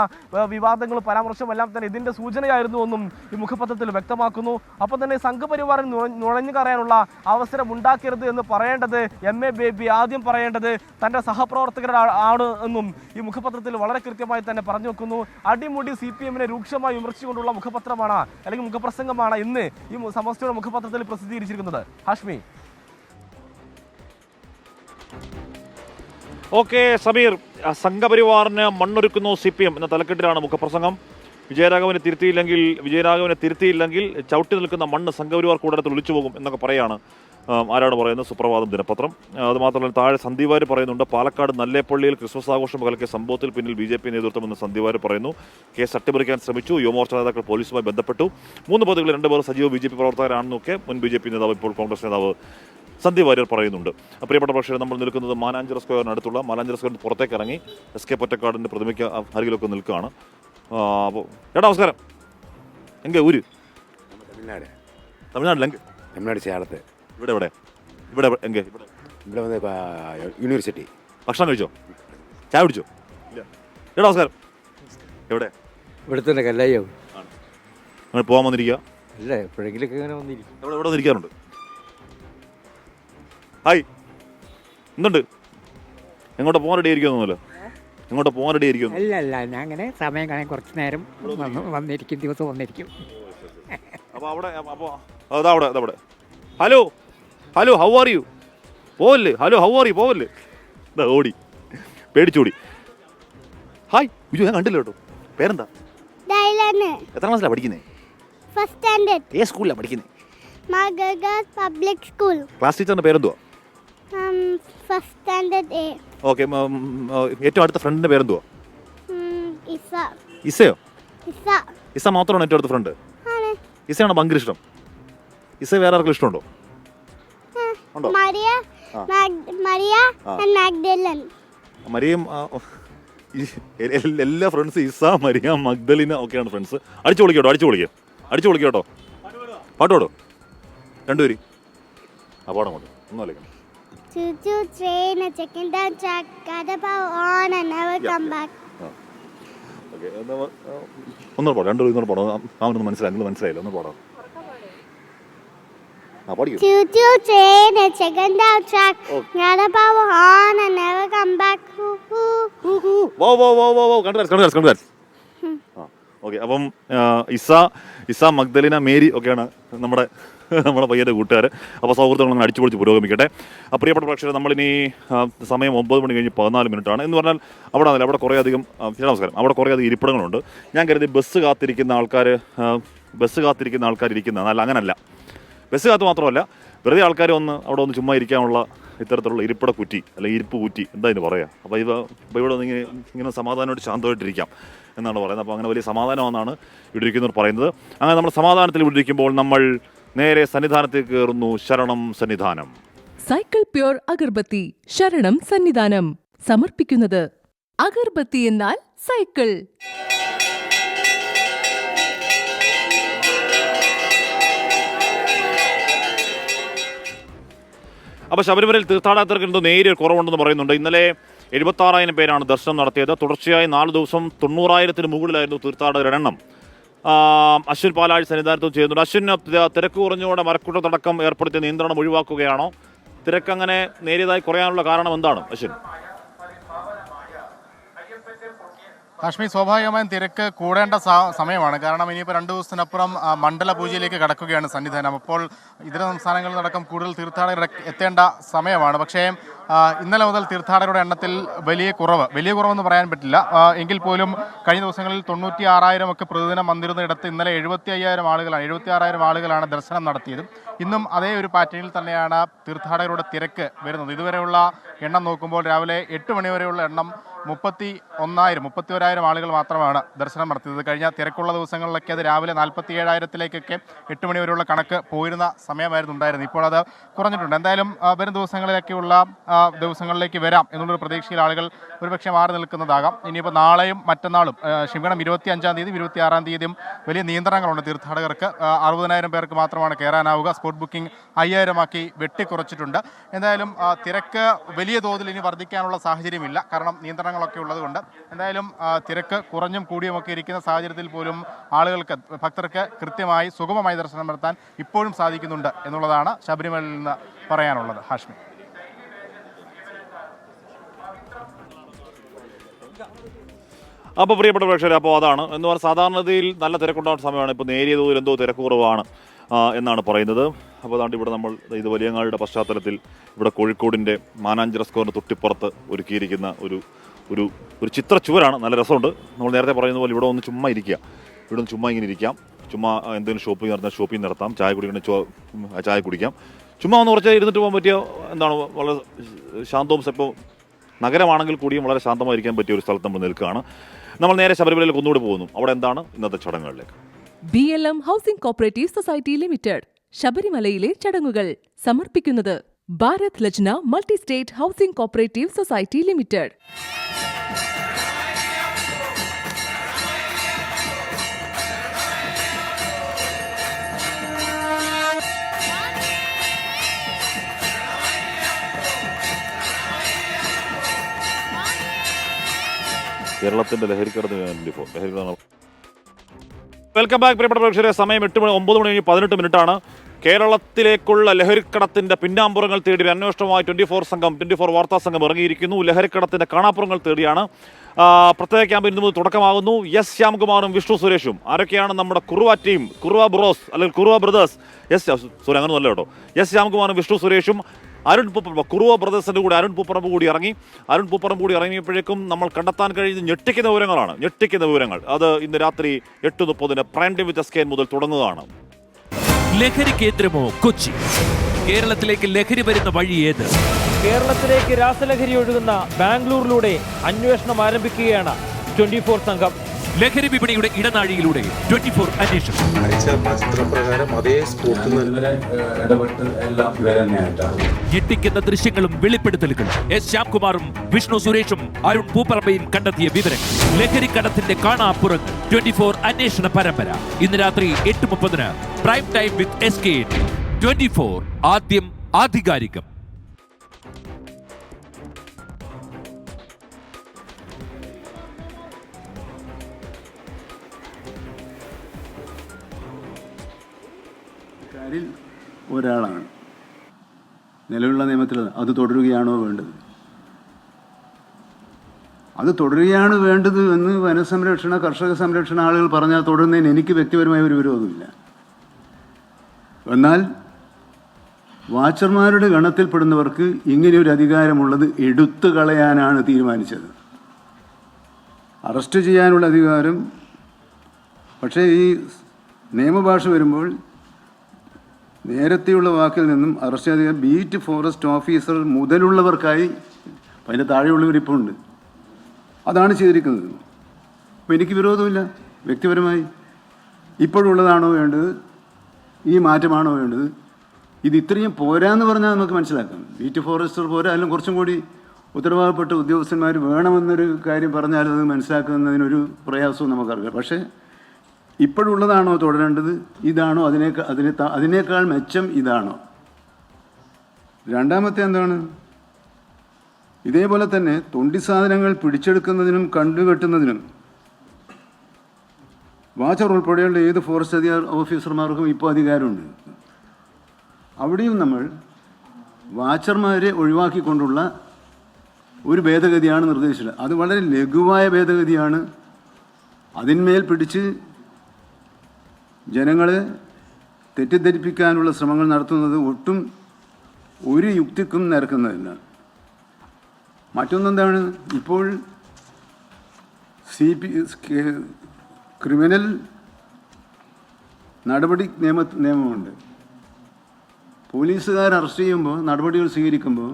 വിവാദങ്ങളും പരാമർശവും എല്ലാം തന്നെ ഇതിന്റെ സൂചനയായിരുന്നു എന്നും ഈ മുഖപത്രത്തിൽ വ്യക്തമാക്കുന്നു. അപ്പം തന്നെ സംഘപരിവാറിൽ നുഴഞ്ഞു കയറാനുള്ള അവസരം ഉണ്ടാക്കരുത് എന്ന് പറയേണ്ടത് MA ബേബി ആദ്യം പറയേണ്ടത് തന്റെ സഹപ്രവർത്തകരാണ് എന്നും ഈ മുഖപത്രത്തിൽ വളരെ കൃത്യമായി തന്നെ പറഞ്ഞു വെക്കുന്നു. അടിമുടി CPM-നെ രൂക്ഷമായി വിമർശിച്ചുകൊണ്ടുള്ള മുഖപത്രമാണ് അല്ലെങ്കിൽ മുഖപ്രസംഗമാണ് ഇന്ന് ഈ സമസ്തയുടെ മുഖപത്രത്തിൽ പ്രസിദ്ധീകരിച്ചിരിക്കുന്നത്. ഹാഷ്മി. ഓക്കെ സമീർ, സംഘപരിവാറിന് മണ്ണൊരുക്കുന്നു CPM എന്ന തലക്കെട്ടിലാണ് മുഖപ്രസംഗം. വിജയരാഘവനെ തിരുത്തിയില്ലെങ്കിൽ ചവിട്ടി നിൽക്കുന്ന മണ്ണ് സംഘപരിവാർ കൂടത്തിൽ ഒളിച്ചു പോകും എന്നൊക്കെ പറയാണ്. ആരാണ് പറയുന്നത്? സുപ്രഭാതം ദിനപത്രം. അതുമാത്രമല്ല താഴെ സന്ദീപ് വാര്യർ പറയുന്നുണ്ട്. പാലക്കാട് നല്ലേപ്പള്ളിയിൽ ക്രിസ്മസ് ആഘോഷം കലക്കിയ സംഭവത്തിൽ പിന്നിൽ BJP നേതൃത്വമെന്ന് സന്ദീപ് വാര്യർ പറയുന്നു. കേസ് അട്ടിമറിക്കാൻ ശ്രമിച്ചു. യുവമോർച്ച നേതാക്കൾ പോലീസുമായി ബന്ധപ്പെട്ടു. 3 പ്രതികളിൽ 2 പേർ സജീവ BJP പ്രവർത്തകരാണെന്നൊക്കെ മുൻ BJP നേതാവ് ഇപ്പോൾ കോൺഗ്രസ് നേതാവ് സന്ദീപ് വാര്യർ പറയുന്നുണ്ട്. പ്രിയപ്പെട്ട പക്ഷേ, നമ്മൾ നിൽക്കുന്നത് മാനാഞ്ചിറ സ്ക്വയറിനടുത്തുള്ള മാനാഞ്ചിറ സ്ക്വയറിന് പുറത്തേക്ക് ഇറങ്ങി എസ് കെ പൊറ്റക്കാടിൻ്റെ പ്രതിമയ്ക്ക് അരികിലൊക്കെ നിൽക്കുകയാണ്. അപ്പോൾ ചേട്ടാ നമസ്കാരം. എங்கே ഊര്? തമിഴ്നാട് ചേലത്ത്. ഇവിടെ എங்கே? ഇവിടെ വന്ന് യൂണിവേഴ്സിറ്റി. ഭക്ഷണം കഴിച്ചോ? ചായ കുടിച്ചോ? ചേട്ടാ നമസ്കാരം. എവിടെ? ഇവിടെ തന്നെ കല്ലായോ. അങ്ങനെ പോകാൻ വന്നിരിക്കുക? അല്ല, എപ്പോഴെങ്കിലൊക്കെ ഇങ്ങനെ വന്നിരിക്കും. ഇവിടെ വന്നിരിക്കാറുണ്ട്. ഹായ്, എന്തുണ്ട്? എങ്ങോട്ട് പോകാൻ റെഡി ആയിരിക്കുമല്ലോ? എങ്ങോട്ട് പോകാൻ റെഡി ആയിരിക്കും? അല്ല, ഞാൻ അങ്ങനെ സമയം കാണാൻ കുറച്ച് നേരം വന്നിരിക്കും, ദിവസം വന്നിരിക്കും. അപ്പോൾ അവിടെ ഹലോ ഹൗ ആർ യു? പോവല്ലേ? Hello how are you? പോവല്ലേ? ഓടി പേടിച്ചോടി. ഹായ് ബിജു, ഞാൻ കണ്ടില്ല കേട്ടോ. പേരെന്താ? എത്ര ക്ലാസ്സിലാണ് പഠിക്കുന്നത്? First standard. ഏത് സ്കൂളിലാണ് പഠിക്കുന്നത്? Public school. ക്ലാസ് ടീച്ചറിന്റെ പേരെന്തുവാ? First standard A. ഓക്കെ, ഏറ്റവും അടുത്ത ഫ്രണ്ടിന്റെ പേരെന്തുവാ? ഇസയോ? ഇസ മാത്രമാണോ ഏറ്റവും അടുത്ത ഫ്രണ്ട്? ഇസയാണോ ഭയങ്കര ഇഷ്ടം? ഇസ വേറെ ആർക്കും ഇഷ്ടമുണ്ടോ? മരിയം. എല്ലാ ഫ്രണ്ട്സ് ഇസ, മരിയ, മഗ്ദലിന ഒക്കെയാണ് ഫ്രണ്ട്സ്. അടിച്ചു പൊളിക്കട്ടോ. പാട്ട് പാടോ രണ്ടുപേരും? ആ പാടം കൊണ്ട് ഒന്നും അല്ലേ. ഒന്നും പാടാം. രണ്ടുപേരും ഇന്നോട് പാടാം. അവനൊന്നും മനസ്സിലായില്ല. ഒന്ന് പാടാം. പഠിക്കും. Choo choo train, a chicken down track. Not about on and never come back. Okay, അപ്പം ഇസ മഗ്ദലിന മേരി ഒക്കെയാണ് നമ്മുടെ പയ്യൻ്റെ കൂട്ടുകാർ. അപ്പോൾ സൗഹൃദങ്ങളൊന്ന് അടിച്ചുപൊളിച്ച് പുരോഗമിക്കട്ടെ. പ്രിയപ്പെട്ട പ്രേക്ഷകർ, നമ്മളിനി സമയം 9 മണി കഴിഞ്ഞ് 14 മിനിറ്റാണ്. എന്ന് പറഞ്ഞാൽ അവിടെ കുറേയധികം നമസ്കാരം, അവിടെ കുറേയധികം ഇരിപ്പിടങ്ങളുണ്ട്. ഞാൻ കരുതി ബസ് കാത്തിരിക്കുന്ന ആൾക്കാർ ഇരിക്കുന്ന, അല്ല അങ്ങനല്ല. ബസ് കാത്ത് മാത്രമല്ല, വെറുതെ ആൾക്കാർ അവിടെ ഒന്ന് ചുമ്മാ ഇരിക്കാനുള്ള ഇത്തരത്തിലുള്ള ഇരിപ്പിട കുറ്റി അല്ലെങ്കിൽ ഇരിപ്പ് കുറ്റി എന്താ ഇതിന് പറയാം. അപ്പോൾ ഇവിടെ ഒന്ന് ഇങ്ങനെ സമാധാനമായിട്ട് ശാന്തമായിട്ടിരിക്കാം എന്നാണ് പറയുന്നത്. അപ്പോൾ അങ്ങനെ വലിയ സമാധാനമെന്നാണ് ഇവിടെ ഇരിക്കുന്നവർ പറയുന്നത്. അങ്ങനെ നമ്മൾ സമാധാനത്തിൽ ഇവിടെ ഇരിക്കുമ്പോൾ നമ്മൾ നേരെ സന്നിധാനത്തേക്ക് കയറുന്നു. ശരണം സന്നിധാനം. സൈക്കിൾ പ്യൂർ അഗർബത്തി ശരണം സന്നിധാനം സമർപ്പിക്കുന്നത് അഗർബത്തി എന്നാൽ സൈക്കിൾ. അപ്പോൾ ശബരിമലയിൽ തീർത്ഥാടകർക്ക് എന്തോ നേരിയ കുറവുണ്ടെന്ന് പറയുന്നുണ്ട്. ഇന്നലെ 76,000 പേരാണ് ദർശനം നടത്തിയത്. തുടർച്ചയായി 4 ദിവസം 90,000-ന് മുകളിലായിരുന്നു തീർത്ഥാടകരുടെ എണ്ണം. അശ്വിൻ പാലാഴി സന്നിധാനത്തും ചെയ്യുന്നുണ്ട്. അശ്വിൻ, തിരക്ക് കുറഞ്ഞോടെ മരക്കൂട്ടത്തടക്കം ഏർപ്പെടുത്തിയ നിയന്ത്രണം ഒഴിവാക്കുകയാണോ? തിരക്കങ്ങനെ നേരിയതായി കുറയാനുള്ള കാരണം എന്താണ് അശ്വിൻ? കാശ്മീർ സ്വാഭാവികമായും തിരക്ക് കൂടേണ്ട സമയമാണ്. കാരണം ഇനിയിപ്പോൾ 2 ദിവസത്തിനപ്പുറം മണ്ഡല പൂജയിലേക്ക് കടക്കുകയാണ് സന്നിധാനം. അപ്പോൾ ഇതര സംസ്ഥാനങ്ങളിലടക്കം കൂടുതൽ തീർത്ഥാടകർ എത്തേണ്ട സമയമാണ്. പക്ഷേ ഇന്നലെ മുതൽ തീർത്ഥാടകരുടെ എണ്ണത്തിൽ വലിയ കുറവെന്ന് പറയാൻ പറ്റില്ല. എങ്കിൽ പോലും കഴിഞ്ഞ ദിവസങ്ങളിൽ 96,000 ഒക്കെ പ്രതിദിനം വന്നിരുന്നിടത്ത് ഇന്നലെ 76,000 ആളുകളാണ് ദർശനം നടത്തിയത്. ഇന്നും അതേ ഒരു പാറ്റേണിൽ തന്നെയാണ് തീർത്ഥാടകരുടെ തിരക്ക് വരുന്നത്. ഇതുവരെയുള്ള എണ്ണം നോക്കുമ്പോൾ രാവിലെ 8 മണിവരെയുള്ള എണ്ണം 31,000 ആളുകൾ മാത്രമാണ് ദർശനം നടത്തിയത്. കഴിഞ്ഞ തിരക്കുള്ള ദിവസങ്ങളിലൊക്കെ അത് രാവിലെ 47,000-ലേക്കൊക്കെ 8 മണിവരെയുള്ള കണക്ക് പോയിരുന്ന സമയമായിരുന്നു ഉണ്ടായിരുന്നത്. ഇപ്പോൾ അത് കുറഞ്ഞിട്ടുണ്ട്. എന്തായാലും വരും ദിവസങ്ങളിലേക്ക് വരാം എന്നുള്ളൊരു പ്രതീക്ഷയിൽ ആളുകൾ ഒരുപക്ഷെ മാറി നിൽക്കുന്നതാകാം. ഇനിയിപ്പോൾ നാളെയും മറ്റന്നാളും 25-ാം തീയതി 26-ാം തീയതിയും വലിയ നിയന്ത്രണങ്ങളുണ്ട് തീർത്ഥാടകർക്ക്. 60,000 പേർക്ക് മാത്രമാണ് കയറാനാവുക. Spot booking 5,000-ആക്കി വെട്ടിക്കുറച്ചിട്ടുണ്ട്. എന്തായാലും തിരക്ക് വലിയ തോതിൽ ഇനി വർദ്ധിക്കാനുള്ള സാഹചര്യമില്ല. കാരണം നിയന്ത്രണങ്ങളൊക്കെ ഉള്ളതുകൊണ്ട്. എന്തായാലും തിരക്ക് കുറഞ്ഞും കൂടിയുമൊക്കെ ഇരിക്കുന്ന സാഹചര്യത്തിൽ പോലും ഭക്തർക്ക് കൃത്യമായി സുഗമമായി ദർശനം നടത്താൻ ഇപ്പോഴും സാധിക്കുന്നുണ്ട് എന്നുള്ളതാണ് ശബരിമലയിൽ നിന്ന് പറയാനുള്ളത്. ഹാഷ്മി. അപ്പോൾ പ്രിയപ്പെട്ട പ്രേക്ഷകർ, അപ്പോൾ അതാണ് എന്ന് പറഞ്ഞാൽ സാധാരണതയിൽ നല്ല തിരക്കുണ്ടാകുന്ന സമയമാണ്. ഇപ്പോൾ നേരിയ തോതിൽ എന്തോ തിരക്ക് കുറവാണ് എന്നാണ് പറയുന്നത്. അപ്പോൾ അതുകൊണ്ട് ഇവിടെ നമ്മൾ ഇത് വലിയങ്ങാടിയുടെ പശ്ചാത്തലത്തിൽ ഇവിടെ കോഴിക്കോടിൻ്റെ മാനാഞ്ചിറ സ്ക്വയറിന് തൊട്ടിപ്പുറത്ത് ഒരുക്കിയിരിക്കുന്ന ഒരു ചിത്ര ചുവരാണ്. നല്ല രസമുണ്ട്. നമ്മൾ നേരത്തെ പറയുന്ന പോലെ ഇവിടെ ഒന്ന് ചുമ്മാ ഇരിക്കുക, ഇവിടെ ഒന്ന് ചുമ്മാ ഇങ്ങനെ ഇരിക്കാം. ചുമ്മാ എന്തെങ്കിലും ഷോപ്പിംഗ് നടത്താം, ചായ കുടിക്കാം. ചുമ്മാ ഒന്ന് കുറച്ച് ഇരുന്നിട്ട് പോകാൻ പറ്റിയ വളരെ ശാന്തവും ഇപ്പോൾ നഗരമാണെങ്കിൽ കൂടിയും വളരെ ശാന്തമായിരിക്കാൻ പറ്റിയ ഒരു സ്ഥലത്ത് നമ്മൾ നിൽക്കുകയാണ്. നമ്മൾ നേരെ ശബരിമലയിലേക്ക് ഒന്നുകൂടി പോകുന്നു. അവിടെ എന്താണ് ഇന്നത്തെ ചടങ്ങുകളിലേക്ക്? BLM housing cooperative society limited ശബരിമലയിലെ ചടങ്ങുകൾ സമർപ്പിക്കുന്നത് Bharat Lajna multi state housing cooperative society limited. കേരളത്തിന്റെ ലഹരിക്കടത്ത് വെൽക്കം ബാക്ക് പ്രിയപ്പെട്ട പ്രേക്ഷകരെ. സമയം 9 മണി 18 മിനിറ്റാണ്. കേരളത്തിലേക്കുള്ള ലഹരിക്കടത്തിന്റെ പിന്നാമ്പുറങ്ങൾ തേടി ഒരു അന്വേഷണമായി 24 വാർത്താ സംഘം ഇറങ്ങിയിരിക്കുന്നു. ലഹരിക്കടത്തിന്റെ കാണാപ്പുറങ്ങൾ തേടിയാണ്. പ്രത്യേക ക്യാമ്പ് ഇന്ന് തുടക്കമാകുന്നു. എസ് ശ്യാംകുമാറും വിഷ്ണു സുരേഷും ആരൊക്കെയാണ് നമ്മുടെ കുറുവ ടീം, കുറുവ ബ്രോസ് അല്ലെങ്കിൽ കുറുവ ബ്രദേഴ്സ്, അങ്ങനെ നല്ല കേട്ടോ. എസ് ശ്യാംകുമാറും വിഷ്ണു സുരേഷും അരുൺ പൂപ്പറമ്പ്, കുറുവ ബ്രദേഴ്സിൻ്റെ കൂടെ അരുൺ പൂപ്പറമ്പ് കൂടി ഇറങ്ങിയപ്പോഴേക്കും നമ്മൾ കണ്ടെത്താൻ കഴിയുന്ന ഞെട്ടിക്കുന്ന വിവരങ്ങൾ. അത് ഇന്ന് രാത്രി 8:30 പ്രൈം ടൈം വിത്ത് SKN മുതൽ തുടങ്ങുകയാണ്. ലഹരി കേന്ദ്രമോ കൊച്ചി? കേരളത്തിലേക്ക് ലഹരി വരുന്ന വഴി ഏത്? കേരളത്തിലേക്ക് രാസലഹരി ഒഴുകുന്ന ബാംഗ്ലൂരിലൂടെ അന്വേഷണം ആരംഭിക്കുകയാണ് 24 സംഘം. ലഹരി വിപണിയുടെ ഇടനാഴിയിലൂടെ 24 അന്വേഷണം. ഞെട്ടിക്കുന്ന ദൃശ്യങ്ങളും വെളിപ്പെടുത്തലുകളും. എസ് ശ്യാംകുമാറും വിഷ്ണു സുരേഷും അരുൺ പൂപ്പറമ്പയും കണ്ടെത്തിയ വിവരങ്ങൾ. ലഹരിക്കടത്തിന്റെ കാണാപ്പുറങ്ങൾ 24 അന്വേഷണ പരമ്പര. ഇന്ന് രാത്രി 8:30 പ്രൈം ടൈം വിത്ത് SKN. 24 ആദ്യം ആധികാരികം. ഒരാളാണ്. നിലവിലുള്ള നിയമത്തിൽ അത് തുടരുകയാണോ വേണ്ടത്? അത് തുടരുകയാണ് വേണ്ടത് എന്ന് വനസംരക്ഷണ കർഷക സംരക്ഷണ ആളുകൾ പറഞ്ഞാൽ തുടരുന്നതിന് എനിക്ക് വ്യക്തിപരമായ ഒരു വിരോധമില്ല. എന്നാൽ വാച്ചർമാരുടെ ഗണത്തിൽപ്പെടുന്നവർക്ക് ഇങ്ങനെയൊരു അധികാരമുള്ളത് എടുത്തു കളയാനാണ് തീരുമാനിച്ചത്. അറസ്റ്റ് ചെയ്യാനുള്ള അധികാരം, പക്ഷേ ഈ നിയമഭാഷ വരുമ്പോൾ നേരത്തെയുള്ള വാക്കിൽ നിന്നും അറസ്റ്റ് അധികാരം ബീറ്റ് ഫോറസ്റ്റ് ഓഫീസർ മുതലുള്ളവർക്കായി, അതിൻ്റെ താഴെയുള്ളവരിപ്പോൾ ഉണ്ട്, അതാണ് ചെയ്തിരിക്കുന്നത്. അപ്പോൾ എനിക്ക് വിരോധമില്ല വ്യക്തിപരമായി. ഇപ്പോഴുള്ളതാണോ വേണ്ടത്, ഈ മാറ്റമാണോ വേണ്ടത്? ഇത് ഇത്രയും പോരാന്ന് പറഞ്ഞാൽ നമുക്ക് മനസ്സിലാക്കാം. ബീറ്റ് ഫോറസ്റ്റർ പോരാ, അല്ലെങ്കിൽ കുറച്ചും കൂടി ഉത്തരവാദപ്പെട്ട ഉദ്യോഗസ്ഥന്മാർ വേണമെന്നൊരു കാര്യം പറഞ്ഞാൽ അത് മനസ്സിലാക്കുന്നതിനൊരു പ്രയാസവും നമുക്കറിയാം. പക്ഷേ ഇപ്പോഴുള്ളതാണോ തുടരേണ്ടത്, ഇതാണോ അതിനേക്കാൾ മെച്ചം ഇതാണോ? രണ്ടാമത്തെ എന്താണ്, ഇതേപോലെ തന്നെ തൊണ്ടി സാധനങ്ങൾ പിടിച്ചെടുക്കുന്നതിനും കണ്ടുകെട്ടുന്നതിനും വാച്ചർ ഉൾപ്പെടെയുള്ള ഏത് ഫോറസ്റ്റ് ഓഫീസർമാർക്കും ഇപ്പോൾ അധികാരമുണ്ട്. അവിടെയും നമ്മൾ വാച്ചർമാരെ ഒഴിവാക്കിക്കൊണ്ടുള്ള ഒരു ഭേദഗതിയാണ് നിർദ്ദേശിച്ചത്. അത് വളരെ ലഘുവായ ഭേദഗതിയാണ്. അതിന്മേൽ പിടിച്ച് ജനങ്ങളെ തെറ്റിദ്ധരിപ്പിക്കാനുള്ള ശ്രമങ്ങൾ നടത്തുന്നത് ഒട്ടും ഒരു യുക്തിക്കും നിരക്കുന്നതല്ല. മറ്റൊന്നെന്താണ്, ഇപ്പോൾ ക്രിമിനൽ നടപടി നിയമമുണ്ട്. പോലീസുകാർ അറസ്റ്റ് ചെയ്യുമ്പോൾ, നടപടികൾ സ്വീകരിക്കുമ്പോൾ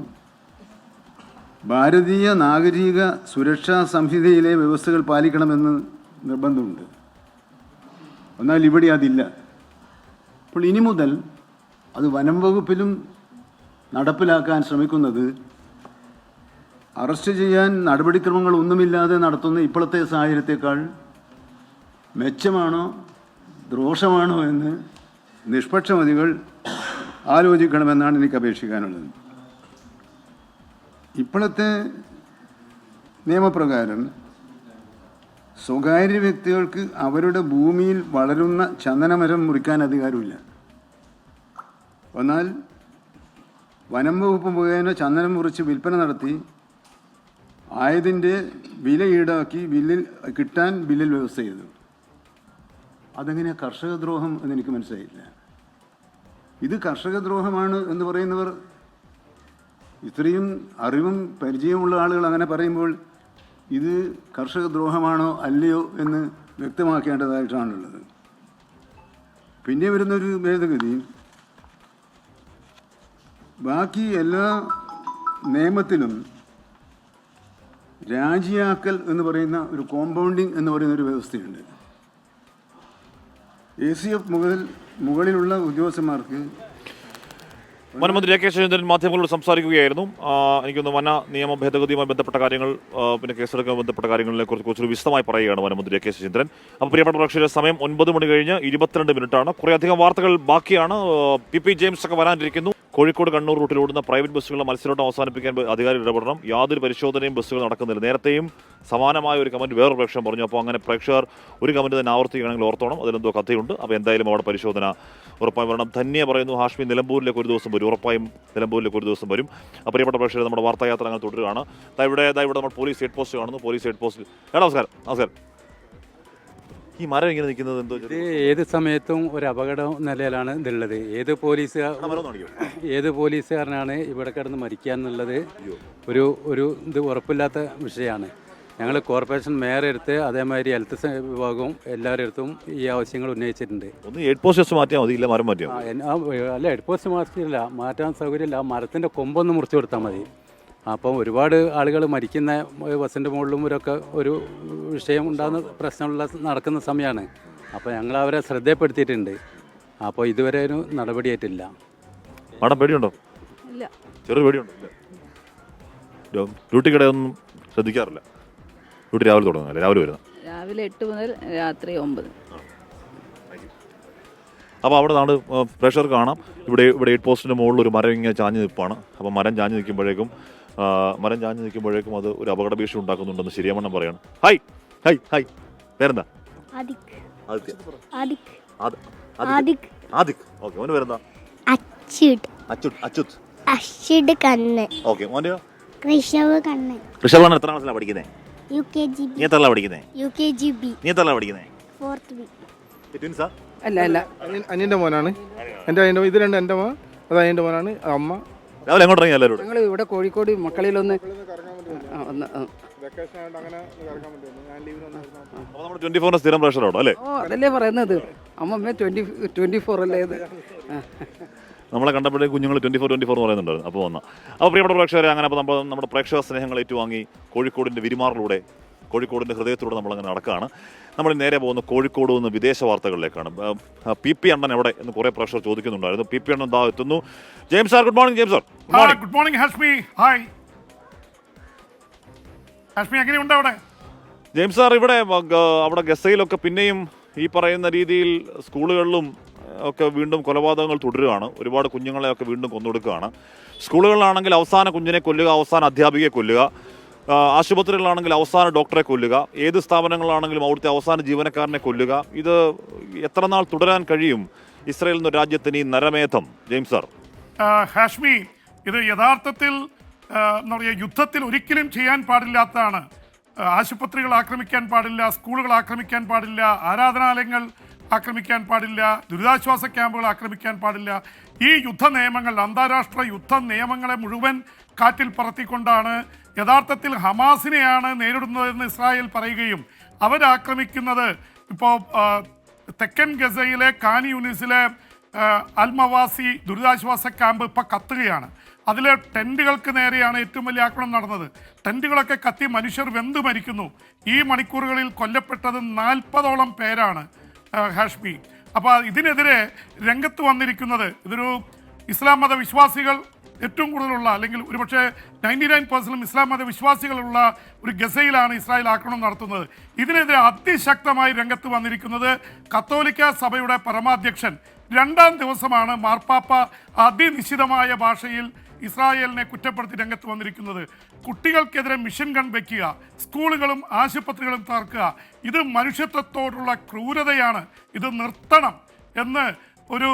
ഭാരതീയ നാഗരിക സുരക്ഷാ സംഹിതയിലെ വ്യവസ്ഥകൾ പാലിക്കണമെന്ന് നിർബന്ധമുണ്ട്. എന്നാൽ ഇവിടെ അതില്ല. അപ്പോൾ ഇനി മുതൽ അത് വനം വകുപ്പിലും നടപ്പിലാക്കാൻ ശ്രമിക്കുന്നത് അറസ്റ്റ് ചെയ്യാൻ നടപടിക്രമങ്ങൾ ഒന്നുമില്ലാതെ നടത്തുന്ന ഇപ്പോഴത്തെ സാഹചര്യത്തെക്കാൾ മെച്ചമാണോ ദോഷമാണോ എന്ന് നിഷ്പക്ഷമതികൾ ആലോചിക്കണമെന്നാണ് എനിക്ക് അപേക്ഷിക്കാനുള്ളത്. ഇപ്പോഴത്തെ നിയമപ്രകാരം സ്വകാര്യ വ്യക്തികൾക്ക് അവരുടെ ഭൂമിയിൽ വളരുന്ന ചന്ദനമരം മുറിക്കാൻ അധികാരമില്ല. എന്നാൽ വനം വകുപ്പ് മുഖേന ചന്ദനം മുറിച്ച് വിൽപ്പന നടത്തി ആയതിൻ്റെ വില ഈടാക്കി ബില്ലിൽ വ്യവസ്ഥ ചെയ്തു. അതെങ്ങനെയാണ് കർഷകദ്രോഹം എന്നെനിക്ക് മനസ്സിലായില്ല. ഇത് കർഷകദ്രോഹമാണ് എന്ന് പറയുന്നവർ, ഇത്രയും അറിവും പരിചയമുള്ള ആളുകൾ അങ്ങനെ പറയുമ്പോൾ ഇത് കർഷകദ്രോഹമാണോ അല്ലയോ എന്ന് വ്യക്തമാക്കേണ്ടതായിട്ടാണുള്ളത്. പിന്നെ വരുന്നൊരു ഭേദഗതി, ബാക്കി എല്ലാ നിയമത്തിലും രാജിയാക്കൽ എന്ന് പറയുന്ന ഒരു കോമ്പൗണ്ടിങ് എന്ന് പറയുന്ന ഒരു വ്യവസ്ഥയുണ്ട്. ACF മുകളിലുള്ള ഉദ്യോഗസ്ഥന്മാർക്ക്. വനമന്ത്രി A.K. ശശീന്ദ്രൻ മാധ്യമങ്ങളോട് സംസാരിക്കുകയായിരുന്നു. എനിക്കൊന്ന് വന നിയമ ഭേദഗതിയുമായി ബന്ധപ്പെട്ട കാര്യങ്ങൾ, പിന്നെ കേസെടുക്കാൻ ബന്ധപ്പെട്ട കാര്യങ്ങളെ കുറിച്ചൊരു വിശദമായി പറയുകയാണ് വനമന്ത്രി A.K. ശശീന്ദ്രൻ. അപ്പോൾ പ്രിയപ്പെട്ട പ്രേക്ഷകരുടെ സമയം 9 മണി കഴിഞ്ഞ് 22 മിനിറ്റാണ്. കുറേയധികം വാർത്തകൾ ബാക്കിയാണ്. PP ജെയിംസ് ഒക്കെ വരാനിരിക്കുന്നു. കോഴിക്കോട് കണ്ണൂർ റൂട്ടിൽ ഓടുന്ന പ്രൈവറ്റ് ബസ്സുകളുടെ മത്സരോട്ടം അവസാനിപ്പിക്കാൻ അധികാരികൾ ഇടപെടണം. യാതൊരു പരിശോധനയും ബസ്സുകൾ നടക്കുന്നില്ല. നേരത്തെയും സമാനമായ ഒരു കമന്റ് വേറൊരു പ്രേക്ഷകൻ പറഞ്ഞു. അപ്പോൾ അങ്ങനെ പ്രേക്ഷകർ ഒരു കമന്റ് തന്നെ ആവർത്തിക്കുകയാണെങ്കിൽ ഓർത്തോണം, അതിലെന്തോ കഥയുണ്ട്. അപ്പോൾ എന്തായാലും അവിടെ പരിശോധന ഉറപ്പായും വരണം. ധന്യ പറയുന്നു ഹാഷ്മി നിലമ്പൂരിലേക്ക് ഒരു ദിവസം വരും, ഉറപ്പായും നിലമ്പൂരിലേക്ക് ഒരു ദിവസം വരും. അപ്പോൾ പ്രിയപ്പെട്ട പ്രേക്ഷകർ, നമ്മുടെ വാർത്തായാത്ര അങ്ങനെ തുടരുകയാണ്. ഇവിടെ നമ്മൾ പോലീസ് ഹെഡ് പോസ്റ്റ് കാണുന്നു. പോലീസ് ഹെഡ് പോസ്റ്റിൽ നമസ്കാരം. ഈ മരം ഇങ്ങനെ നിൽക്കുന്നത് എന്തോ? ഇത് ഏത് സമയത്തും ഒരു അപകട നിലയിലാണ് ഇതുള്ളത്. ഏത് പോലീസുകാരനാണ് ഇവിടെ കിടന്ന് മരിക്കുക എന്നുള്ളത് ഒരു ഇത് ഉറപ്പില്ലാത്ത വിഷയമാണ്. ഞങ്ങൾ കോർപ്പറേഷൻ മേയറെ അടുത്ത്, അതേമാതിരി ഹെൽത്ത് വിഭാഗവും എല്ലാവരുടെ അടുത്തും ഈ ആവശ്യങ്ങൾ ഉന്നയിച്ചിട്ടുണ്ട്. ഹെഡ് പോസ്റ്റ് മാറ്റിയാൽ മതി, ഇല്ല മരം മാറ്റിയാൽ അല്ല, ഹെഡ് പോസ്റ്റ് മാറ്റിയില്ല, മാറ്റാൻ സൗകര്യമില്ല. മരത്തിൻ്റെ കൊമ്പൊന്ന് മുറിച്ചു കൊടുത്താൽ മതി. അപ്പം ഒരുപാട് ആളുകൾ മരിക്കുന്ന ബസ്സിൻ്റെ മുകളിലും ഒരു വിഷയം ഉണ്ടാകുന്ന പ്രശ്നമുള്ള നടക്കുന്ന സമയമാണ്. അപ്പോൾ ഞങ്ങൾ അവരെ ശ്രദ്ധപ്പെടുത്തിയിട്ടുണ്ട്. അപ്പോൾ ഇതുവരെ ഒരു നടപടിയായിട്ടില്ല. മാഡം പേടിയുണ്ടോ? ഇല്ല. ചെറിയ പേടിയുണ്ടോ? ഡ്യൂട്ടിക്കിടെയൊന്നും ശ്രദ്ധിക്കാറില്ല? ഡ്യൂട്ടി രാവിലെ തുടങ്ങും, രാവിലെ വരുന്നത്? രാവിലെ 8 മുതൽ രാത്രി 9. അപ്പോൾ അവിടെ നാട് പ്രേക്ഷകർക്ക് കാണാം. ഇവിടെ ഹെഡ് പോസ്റ്റിൻ്റെ മുകളിൽ ഒരു മരം ഇങ്ങനെ ചാഞ്ഞ് നിൽപ്പാണ്. അപ്പോൾ മരം ചാഞ്ഞ് നിൽക്കുമ്പോഴേക്കും അത് ഒരു അപകട ഭീഷണി ഉണ്ടാക്കുന്നുണ്ടെന്ന് ശരിയാമണ്ണം പറയാണ്. ഹായ് പേരെന്താ? ആദിക്. ഓക്കെ, അവന് പേരെന്താ? അച്യുത് കണ്ണ്. ഓക്കെ, മോൻ്റെയോ? ഋഷവ് കണ്ണ്. ഋഷഭാണ് എത്ര ക്ലാസ്സിലാണ് പഠിക്കുന്നത്? UKG നീ എത്രല്ല പഠിക്കുന്നത്? UKGB. നീ എത്രല്ല പഠിക്കുന്നത്? 4th B. ട്വിൻസാ? അല്ല അനിയൻ്റെ മോനാണ്. ഇത് രണ്ട് എൻ്റെ മോൻ, അത് അനിയൻ്റെ മോനാണ്. അമ്മ രാവിലെ എങ്ങോട്ട് ഇറങ്ങി എല്ലാവരും? ഞങ്ങൾ ഇവിടെ കോഴിക്കോട് മക്കളിലൊന്ന് നമ്മുടെ 24 സ്ഥിരം പ്രേക്ഷകരോടോ അല്ലേ? അതല്ലേ പറയുന്നത്, അമ്മ 24 അല്ലേ ഇത്. നമ്മളെ കണ്ടപ്പോഴേക്കും കുഞ്ഞുങ്ങൾ 24 എന്ന് പറയുന്നുണ്ടായിരുന്നു. അപ്പോൾ അപ്പോൾ പ്രിയപ്പെട്ട പ്രേക്ഷകരെ, അങ്ങനെ അപ്പോൾ നമ്മുടെ പ്രേക്ഷക സ്നേഹങ്ങൾ ഏറ്റുവാങ്ങി കോഴിക്കോടിൻ്റെ വിരിമാറിലൂടെ, കോഴിക്കോടിൻ്റെ ഹൃദയത്തിലൂടെ നമ്മളങ്ങനെ നടക്കുകയാണ്. നമ്മൾ നേരെ പോകുന്ന കോഴിക്കോട് നിന്ന് വിദേശ വാർത്തകളിലേക്കാണ്. PP അണ്ണൻ എവിടെ എന്ന് കുറേ പ്രേക്ഷകർ ചോദിക്കുന്നുണ്ടായിരുന്നു. PP അണ്ണൻ ദാ എത്തുന്നു. James sir, good morning. James sir, good morning. Hashmi, hi. Hashmi, എങ്ങനെയുണ്ട് അവിടെ? ജെയിംസ് സാർ, ഇവിടെ അവിടെ ഗസയിലൊക്കെ പിന്നെയും ഈ പറയുന്ന രീതിയിൽ സ്കൂളുകളിലും ഒക്കെ വീണ്ടും കൊലപാതകങ്ങൾ തുടരുകയാണ്. ഒരുപാട് കുഞ്ഞുങ്ങളെയൊക്കെ വീണ്ടും കൊന്നൊടുക്കുകയാണ്. സ്കൂളുകളിലാണെങ്കിൽ അവസാന കുഞ്ഞിനെ കൊല്ലുക, അവസാന അധ്യാപികയെ കൊല്ലുക. ആശുപത്രികളിലാണെങ്കിൽ അവസാന ഡോക്ടറെ കൊല്ലുക. ഏത് സ്ഥാപനങ്ങളാണെങ്കിലും അവിടുത്തെ അവസാന ജീവനക്കാരനെ കൊല്ലുക. ഇത് എത്ര നാൾ തുടരാൻ കഴിയും ഇസ്രായേൽ എന്ന രാജ്യത്തിന് ഈ നരമേധം? James sir. ഹാഷ്മി, ഇത് യഥാർത്ഥത്തിൽ എന്താ പറയുക, യുദ്ധത്തിൽ ഒരിക്കലും ചെയ്യാൻ പാടില്ലാത്തതാണ്. ആശുപത്രികൾ ആക്രമിക്കാൻ പാടില്ല, സ്കൂളുകൾ ആക്രമിക്കാൻ പാടില്ല, ആരാധനാലയങ്ങൾ ആക്രമിക്കാൻ പാടില്ല, ദുരിതാശ്വാസ ക്യാമ്പുകൾ ആക്രമിക്കാൻ പാടില്ല. ഈ യുദ്ധ നിയമങ്ങൾ, അന്താരാഷ്ട്ര യുദ്ധ നിയമങ്ങളെ മുഴുവൻ കാറ്റിൽ പറത്തിക്കൊണ്ടാണ് യഥാർത്ഥത്തിൽ ഹമാസിനെയാണ് നേരിടുന്നതെന്ന് ഇസ്രായേൽ പറയുകയും അവരാക്രമിക്കുന്നത് ഇപ്പോൾ തെക്കൻ ഗസയിലെ ഖാൻ യൂണിസിലെ അൽമവാസി ദുരിതാശ്വാസ ക്യാമ്പ് ഇപ്പോൾ കത്തുകയാണ്. അതിലെ ടെൻറ്റുകൾക്ക് നേരെയാണ് ഏറ്റവും വലിയ ആക്രമണം നടന്നത്. ടെൻറ്റുകളൊക്കെ കത്തി മനുഷ്യർ വെന്തു മരിക്കുന്നു. ഈ മണിക്കൂറുകളിൽ കൊല്ലപ്പെട്ടത് 40ഓളം പേരാണ് ഹാഷ്മി. അപ്പോൾ ഇതിനെതിരെ രംഗത്ത് വന്നിരിക്കുന്നത് ഇതൊരു ഇസ്ലാം മത വിശ്വാസികൾ ഏറ്റവും കൂടുതലുള്ള, അല്ലെങ്കിൽ ഒരുപക്ഷെ 99% ഇസ്ലാം മത വിശ്വാസികളുള്ള ഒരു ഗസയിലാണ് ഇസ്രായേൽ ആക്രമണം നടത്തുന്നത്. ഇതിനെതിരെ അതിശക്തമായി രംഗത്ത് വന്നിരിക്കുന്നത് കത്തോലിക്ക സഭയുടെ പരമാധ്യക്ഷൻ. 2ാം ദിവസമാണ് മാർപ്പാപ്പ അതിനിശ്ചിതമായ ഭാഷയിൽ ഇസ്രായേലിനെ കുറ്റപ്പെടുത്തി രംഗത്ത് വന്നിരിക്കുന്നത്. കുട്ടികൾക്കെതിരെ മിഷൻ ഗൺ വയ്ക്കുക, സ്കൂളുകളും ആശുപത്രികളും തകർക്കുക, ഇത് മനുഷ്യത്വത്തോടുള്ള ക്രൂരതയാണ്, ഇത് നിർത്തണം എന്ന് ഒരു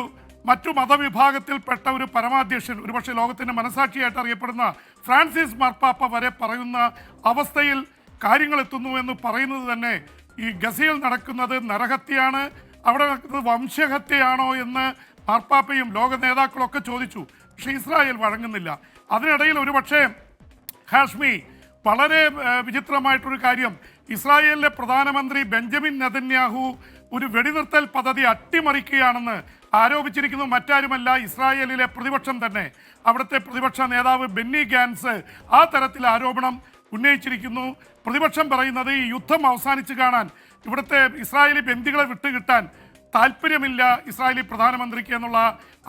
മറ്റു മതവിഭാഗത്തിൽപ്പെട്ട ഒരു പരമാധ്യക്ഷൻ, ഒരുപക്ഷെ ലോകത്തിൻ്റെ മനസാക്ഷിയായിട്ട് അറിയപ്പെടുന്ന ഫ്രാൻസിസ് മാർപ്പാപ്പ വരെ പറയുന്ന അവസ്ഥയിൽ കാര്യങ്ങൾ എത്തുന്നു എന്ന് പറയുന്നത് തന്നെ ഈ ഗസയിൽ നടക്കുന്നത് നരഹത്യയാണ്, അവിടെ നടക്കുന്നത് വംശഹത്യയാണോ എന്ന് മാർപ്പാപ്പയും ലോക നേതാക്കളൊക്കെ ചോദിച്ചു. പക്ഷേ ഇസ്രായേൽ വഴങ്ങുന്നില്ല. അതിനിടയിൽ ഒരുപക്ഷെ ഹാഷ്മി, വളരെ വിചിത്രമായിട്ടൊരു കാര്യം, ഇസ്രായേലിലെ പ്രധാനമന്ത്രി ബെഞ്ചമിൻ നെതന്യാഹു ഒരു വെടിനിർത്തൽ പദ്ധതി അട്ടിമറിക്കുകയാണെന്ന് ആരോപിച്ചിരിക്കുന്നത് മറ്റാരുമല്ല, ഇസ്രായേലിലെ പ്രതിപക്ഷം തന്നെ. അവിടുത്തെ പ്രതിപക്ഷ നേതാവ് ബെന്നി ഗാൻസ് ആ തരത്തിൽ ആരോപണം ഉന്നയിച്ചിരിക്കുന്നു. പ്രതിപക്ഷം പറയുന്നത് ഈ യുദ്ധം അവസാനിച്ച് കാണാൻ, ഇവിടുത്തെ ഇസ്രായേലി ബന്ദികളെ വിട്ടുകിട്ടാൻ താല്പര്യമില്ല ഇസ്രായേലി പ്രധാനമന്ത്രിക്ക് എന്നുള്ള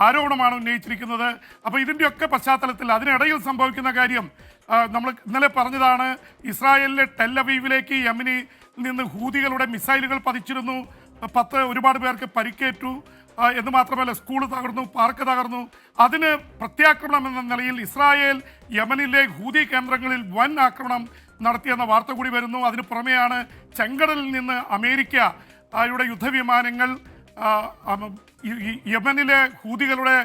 ആരോപണമാണ് ഉന്നയിച്ചിരിക്കുന്നത്. അപ്പോൾ ഇതിൻ്റെയൊക്കെ പശ്ചാത്തലത്തിൽ അതിനിടയിൽ സംഭവിക്കുന്ന കാര്യം നമ്മൾ ഇന്നലെ പറഞ്ഞതാണ്. ഇസ്രായേലിലെ ടെല്ലവീവിലേക്ക് യമനിൽ നിന്ന് ഹൂതികളുടെ മിസൈലുകൾ പതിച്ചിരുന്നു. ഒരുപാട് പേർക്ക് പരിക്കേറ്റു എന്ന് മാത്രമല്ല, സ്കൂൾ തകർന്നു, പാർക്ക് തകർന്നു. അതിന് പ്രത്യാക്രമണം എന്ന നിലയിൽ ഇസ്രായേൽ യമനിലെ ഹൂതി കേന്ദ്രങ്ങളിൽ വൻ ആക്രമണം നടത്തിയെന്ന വാർത്ത കൂടി വരുന്നു. അതിന് പുറമെയാണ് ചെങ്കടലിൽ നിന്ന് അമേരിക്കയുടെ യുദ്ധവിമാനങ്ങൾ യമനിലെ ഹൂതികളുടെ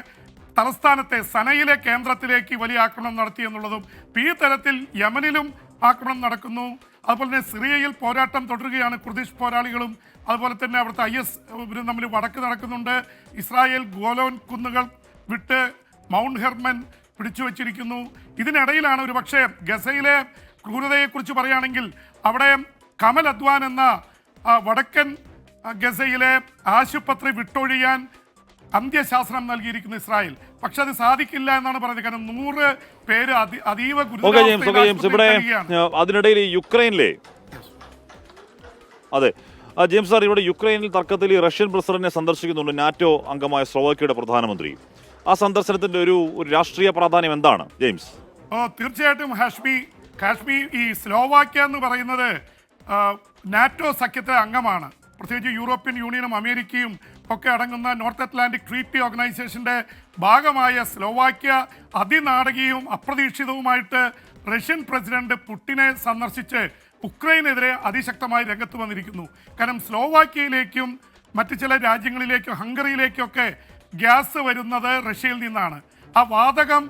തലസ്ഥാനത്തെ സനയിലെ കേന്ദ്രത്തിലേക്ക് വലിയ ആക്രമണം നടത്തിയെന്നുള്ളതും. ഈ തരത്തിൽ യമനിലും ആക്രമണം നടക്കുന്നു. അതുപോലെ തന്നെ സിറിയയിൽ പോരാട്ടം തുടരുകയാണ് കുർദിഷ് പോരാളികളും. അതുപോലെ തന്നെ അവിടുത്തെ IS തമ്മിൽ വടക്ക് നടക്കുന്നുണ്ട്. ഇസ്രായേൽ ഗോലോൻ കുന്നുകൾ വിട്ട് മൗണ്ട് ഹെർമൻ പിടിച്ചു വച്ചിരിക്കുന്നു. ഇതിനിടയിലാണ് ഒരു പക്ഷേ ഗസയിലെ ക്രൂരതയെക്കുറിച്ച് പറയുകയാണെങ്കിൽ അവിടെ കമൽ അദ്വാൻ എന്ന വടക്കൻ ഗസയിലെ ആശുപത്രി വിട്ടൊഴിയാൻ അന്ത്യശാസനം നൽകിയിരിക്കുന്നു ഇസ്രായേൽ. പക്ഷെ അത് സാധിക്കില്ല എന്നാണ് പറയുന്നത്. കാരണം 100 പേര് അതീവ ഇവിടെ അതിനിടയിൽ യുക്രൈനിലെ അതെ ജെയിംസ് സാർ, ഇവിടെ യുക്രൈനിൽ തർക്കത്തിൽ ഈ റഷ്യൻ പ്രസിഡന്റിനെ സന്ദർശിക്കുന്നുണ്ട് നാറ്റോ അംഗമായ സ്ലോവാക്യയുടെ പ്രധാനമന്ത്രി. ആ സന്ദർശനത്തിന്റെ ഒരു രാഷ്ട്രീയ പ്രാധാന്യം എന്താണ് ജെയിംസ്? തീർച്ചയായിട്ടും ഹാഷ്മി, ഈ സ്ലോവാക്യ എന്ന് പറയുന്നത് നാറ്റോ സഖ്യത്തിലെ അംഗമാണ്. പ്രത്യേകിച്ച് യൂറോപ്യൻ യൂണിയനും അമേരിക്കയും ഒക്കെ അടങ്ങുന്ന നോർത്ത് അറ്റ്ലാന്റിക് ട്രീറ്റി ഓർഗനൈസേഷൻ്റെ ഭാഗമായ സ്ലോവാക്യ അതിനാടകീയവും അപ്രതീക്ഷിതവുമായിട്ട് റഷ്യൻ പ്രസിഡന്റ് പുടിനെ സന്ദർശിച്ച് ഉക്രൈനെതിരെ അതിശക്തമായി രംഗത്ത് വന്നിരിക്കുന്നു. കാരണം സ്ലോവാക്യയിലേക്കും മറ്റ് ചില രാജ്യങ്ങളിലേക്കും ഹംഗറിയിലേക്കൊക്കെ ഗ്യാസ് വരുന്നത് റഷ്യയിൽ നിന്നാണ്. ആ വാതകം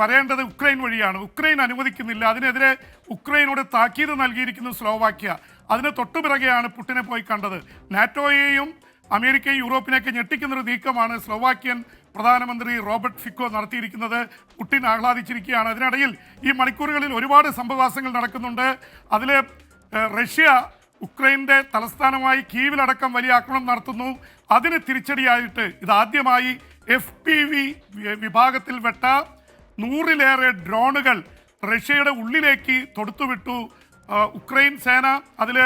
വരേണ്ടത് ഉക്രൈൻ വഴിയാണ്. ഉക്രൈൻ അനുവദിക്കുന്നില്ല. അതിനെതിരെ ഉക്രൈനോട് താക്കീത് നൽകിയിരിക്കുന്നു സ്ലോവാക്യ. അതിന് തൊട്ടുപിറകെയാണ് പുടിനെ പോയി കണ്ടത്. നാറ്റോയെയും അമേരിക്കയും യൂറോപ്പിനെയൊക്കെ ഞെട്ടിക്കുന്നൊരു നീക്കമാണ് സ്ലോവാക്യൻ പ്രധാനമന്ത്രി റോബർട്ട് ഫിക്കോ നടത്തിയിരിക്കുന്നത്. പുടിൻ ആഹ്ലാദിച്ചിരിക്കുകയാണ്. അതിനിടയിൽ ഈ മണിക്കൂറുകളിൽ ഒരുപാട് സംഭവവാസങ്ങൾ നടക്കുന്നുണ്ട്. അതിൽ റഷ്യ ഉക്രൈൻ്റെ തലസ്ഥാനമായി കീവിലടക്കം വലിയ ആക്രമണം നടത്തുന്നു. അതിന് തിരിച്ചടിയായിട്ട് ഇതാദ്യമായി FPV വിഭാഗത്തിൽ വെട്ട 100-ലേറെ ഡ്രോണുകൾ റഷ്യയുടെ ഉള്ളിലേക്ക് തൊടുത്തുവിട്ടു ഉക്രൈൻ സേന. അതിൽ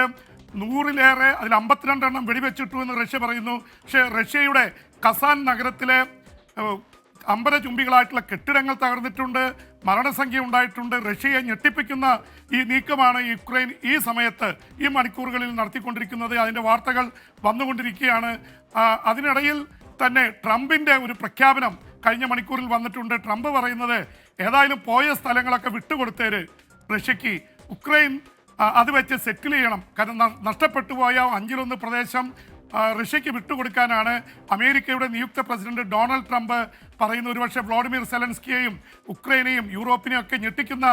100-ലേറെ, അതിൽ 52 എണ്ണം വെടിവെച്ചിട്ടു എന്ന് റഷ്യ പറയുന്നു. പക്ഷേ റഷ്യയുടെ കസാൻ നഗരത്തിലെ അമ്പരചുംബികളായിട്ടുള്ള കെട്ടിടങ്ങൾ തകർന്നിട്ടുണ്ട്, മരണസംഖ്യ ഉണ്ടായിട്ടുണ്ട്. റഷ്യയെ ഞെട്ടിപ്പിക്കുന്ന ഈ നീക്കമാണ് യുക്രൈൻ ഈ സമയത്ത് ഈ മണിക്കൂറുകളിൽ നടത്തിക്കൊണ്ടിരിക്കുന്നത്. അതിൻ്റെ വാർത്തകൾ വന്നുകൊണ്ടിരിക്കുകയാണ്. അതിനിടയിൽ തന്നെ ട്രംപിൻ്റെ ഒരു പ്രഖ്യാപനം കഴിഞ്ഞ മണിക്കൂറിൽ വന്നിട്ടുണ്ട്. ട്രംപ് പറയുന്നത് ഏതായാലും പോയ സ്ഥലങ്ങളൊക്കെ വിട്ടുകൊടുത്തേര് റഷ്യക്ക്, ഉക്രൈൻ അത് വെച്ച് സെറ്റിൽ ചെയ്യണം. കാരണം നഷ്ടപ്പെട്ടു പോയ 1/5 പ്രദേശം റഷ്യക്ക് വിട്ടുകൊടുക്കാനാണ് അമേരിക്കയുടെ നിയുക്ത പ്രസിഡന്റ് ഡൊണാൾഡ് ട്രംപ് പറയുന്ന. ഒരുപക്ഷെ വ്ളാഡിമിർ സെലൻസ്കിയെയും ഉക്രൈനെയും യൂറോപ്പിനെയും ഒക്കെ ഞെട്ടിക്കുന്ന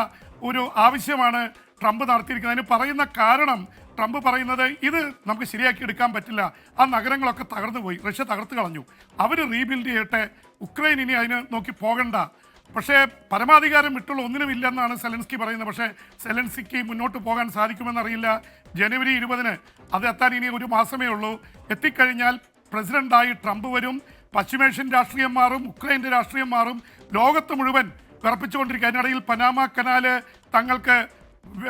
ഒരു ആവശ്യമാണ് ട്രംപ് നടത്തിയിരിക്കുന്നത്. അതിന് പറയുന്ന കാരണം ട്രംപ് പറയുന്നത് ഇത് നമുക്ക് ശരിയാക്കി എടുക്കാൻ പറ്റില്ല, ആ നഗരങ്ങളൊക്കെ തകർന്നു പോയി, റഷ്യ തകർത്ത് കളഞ്ഞു, അവർ റീബിൽഡ് ചെയ്യട്ടെ, ഉക്രൈൻ ഇനി അതിന് നോക്കി പോകണ്ട. പക്ഷേ പരമാധികാരം വിട്ടുള്ള ഒന്നിനുമില്ലെന്നാണ് സെലൻസ്കി പറയുന്നത്. പക്ഷേ സെലൻസ്കിക്ക് മുന്നോട്ട് പോകാൻ സാധിക്കുമെന്നറിയില്ല. ജനുവരി 20 അത് എത്താൻ ഇനി ഒരു മാസമേ ഉള്ളൂ. എത്തിക്കഴിഞ്ഞാൽ പ്രസിഡന്റായി ട്രംപ് വരും. പശ്ചിമേഷ്യൻ രാഷ്ട്രീയം മാറും, ഉക്രൈൻ്റെ രാഷ്ട്രീയം മാറും, ലോകത്ത് മുഴുവൻ വിറപ്പിച്ചുകൊണ്ടിരിക്കുക. അതിനിടയിൽ പനാമ കനാല് തങ്ങൾക്ക്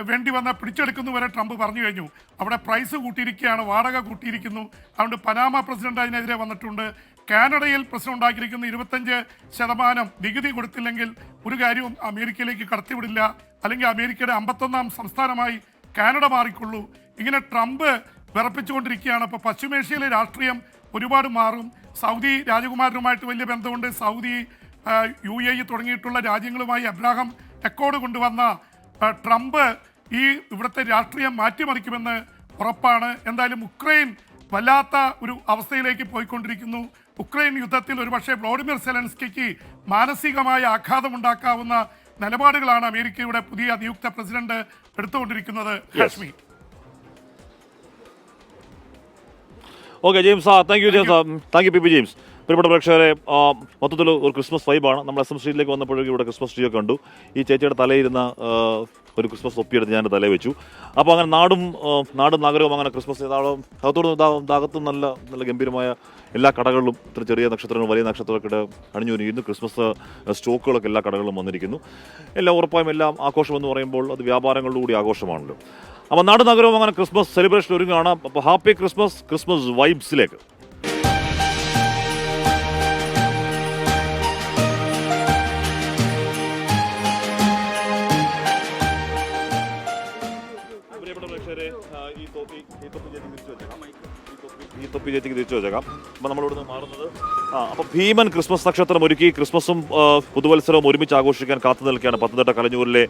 വേണ്ടി വന്ന പിടിച്ചെടുക്കുന്നു വരെ ട്രംപ് പറഞ്ഞു കഴിഞ്ഞു. അവിടെ പ്രൈസ് കൂട്ടിയിരിക്കുകയാണ്, വാടക കൂട്ടിയിരിക്കുന്നു. അതുകൊണ്ട് പനാമ പ്രസിഡന്റ് അതിനെതിരെ വന്നിട്ടുണ്ട്. കാനഡയിൽ പ്രശ്നം ഉണ്ടാക്കിയിരിക്കുന്ന 25% നികുതി കൊടുത്തില്ലെങ്കിൽ ഒരു കാര്യവും അമേരിക്കയിലേക്ക് കടത്തിവിടില്ല, അല്ലെങ്കിൽ അമേരിക്കയുടെ 51ാം സംസ്ഥാനമായി കാനഡ മാറിക്കൊള്ളൂ. ഇങ്ങനെ ട്രംപ് വിറപ്പിച്ചുകൊണ്ടിരിക്കുകയാണ്. അപ്പോൾ പശ്ചിമേഷ്യയിലെ രാഷ്ട്രീയം ഒരുപാട് മാറും. സൗദി രാജകുമാരനുമായിട്ട് വലിയ ബന്ധമുണ്ട്. സൗദി, UAE തുടങ്ങിയിട്ടുള്ള രാജ്യങ്ങളുമായി അബ്രാഹാം അക്കോർഡ് കൊണ്ടുവന്ന ട്രംപ് ഈ ഇവിടുത്തെ രാഷ്ട്രീയം മാറ്റിമറിക്കുമെന്ന് ഉറപ്പാണ്. എന്തായാലും ഉക്രൈൻ വല്ലാത്ത ഒരു അവസ്ഥയിലേക്ക് പോയിക്കൊണ്ടിരിക്കുന്നു. ഉക്രൈൻ യുദ്ധത്തിൽ ഒരുപക്ഷെ വ്ളാഡിമിർ സെലൻസ്കിക്ക് മാനസികമായ ആഘാതമുണ്ടാക്കാവുന്ന നിലപാടുകളാണ് അമേരിക്കയുടെ പുതിയ നിയുക്ത പ്രസിഡന്റ് എടുത്തുകൊണ്ടിരിക്കുന്നത്. Hashmi. Okay James, thank you James, thank you P James. പ്രിയപ്പെട്ട പ്രേക്ഷകരെ, മൊത്തത്തിൽ ഒരു ക്രിസ്മസ് വൈബാണ്. നമ്മൾ SM സ്ട്രീറ്റിലേക്ക് വന്നപ്പോഴേക്കും ഇവിടെ ക്രിസ്മസ് ട്രീ ഒക്കെ കണ്ടു. ഈ ചേച്ചിയുടെ തലയിരുന്ന ഒരു ക്രിസ്മസ് തൊപ്പിയെടുത്ത് ഞാൻ തലയിൽ വെച്ചു. അപ്പോൾ അങ്ങനെ നാടും നഗരവും അങ്ങനെ ക്രിസ്മസ് അകത്തും നല്ല നല്ല ഗംഭീരമായ എല്ലാ കടകളിലും ഇത്ര ചെറിയ നക്ഷത്രങ്ങളും വലിയ നക്ഷത്രമൊക്കെ അണിഞ്ഞൊരുങ്ങിയിരുന്നു. ക്രിസ്മസ് സ്റ്റോക്കുകളൊക്കെ എല്ലാ കടകളിലും വന്നിരിക്കുന്നു. എല്ലാം ഉറപ്പായും എല്ലാം ആഘോഷം എന്ന് പറയുമ്പോൾ അത് വ്യാപാരങ്ങളുടെ കൂടി ആഘോഷമാണല്ലോ. അപ്പോൾ നഗരവും അങ്ങനെ ക്രിസ്മസ് സെലിബ്രേഷൻ ഒരുങ്ങുകയാണ്. അപ്പോൾ ഹാപ്പി ക്രിസ്മസ് വൈബ്സിലേക്ക്. ഈ തൊപ്പി ചേച്ചിക്ക് തിരിച്ചു വെച്ചേക്കാം. അപ്പോൾ നമ്മളിവിടുന്ന് മാറുന്നത് അപ്പോൾ ഭീമൻ ക്രിസ്മസ് നക്ഷത്രം ഒരുക്കി ക്രിസ്മസും പുതുവത്സരവും ഒരുമിച്ച് ആഘോഷിക്കാൻ കാത്തു നിൽക്കുകയാണ് പത്തനംതിട്ട കലഞ്ഞൂരിലെ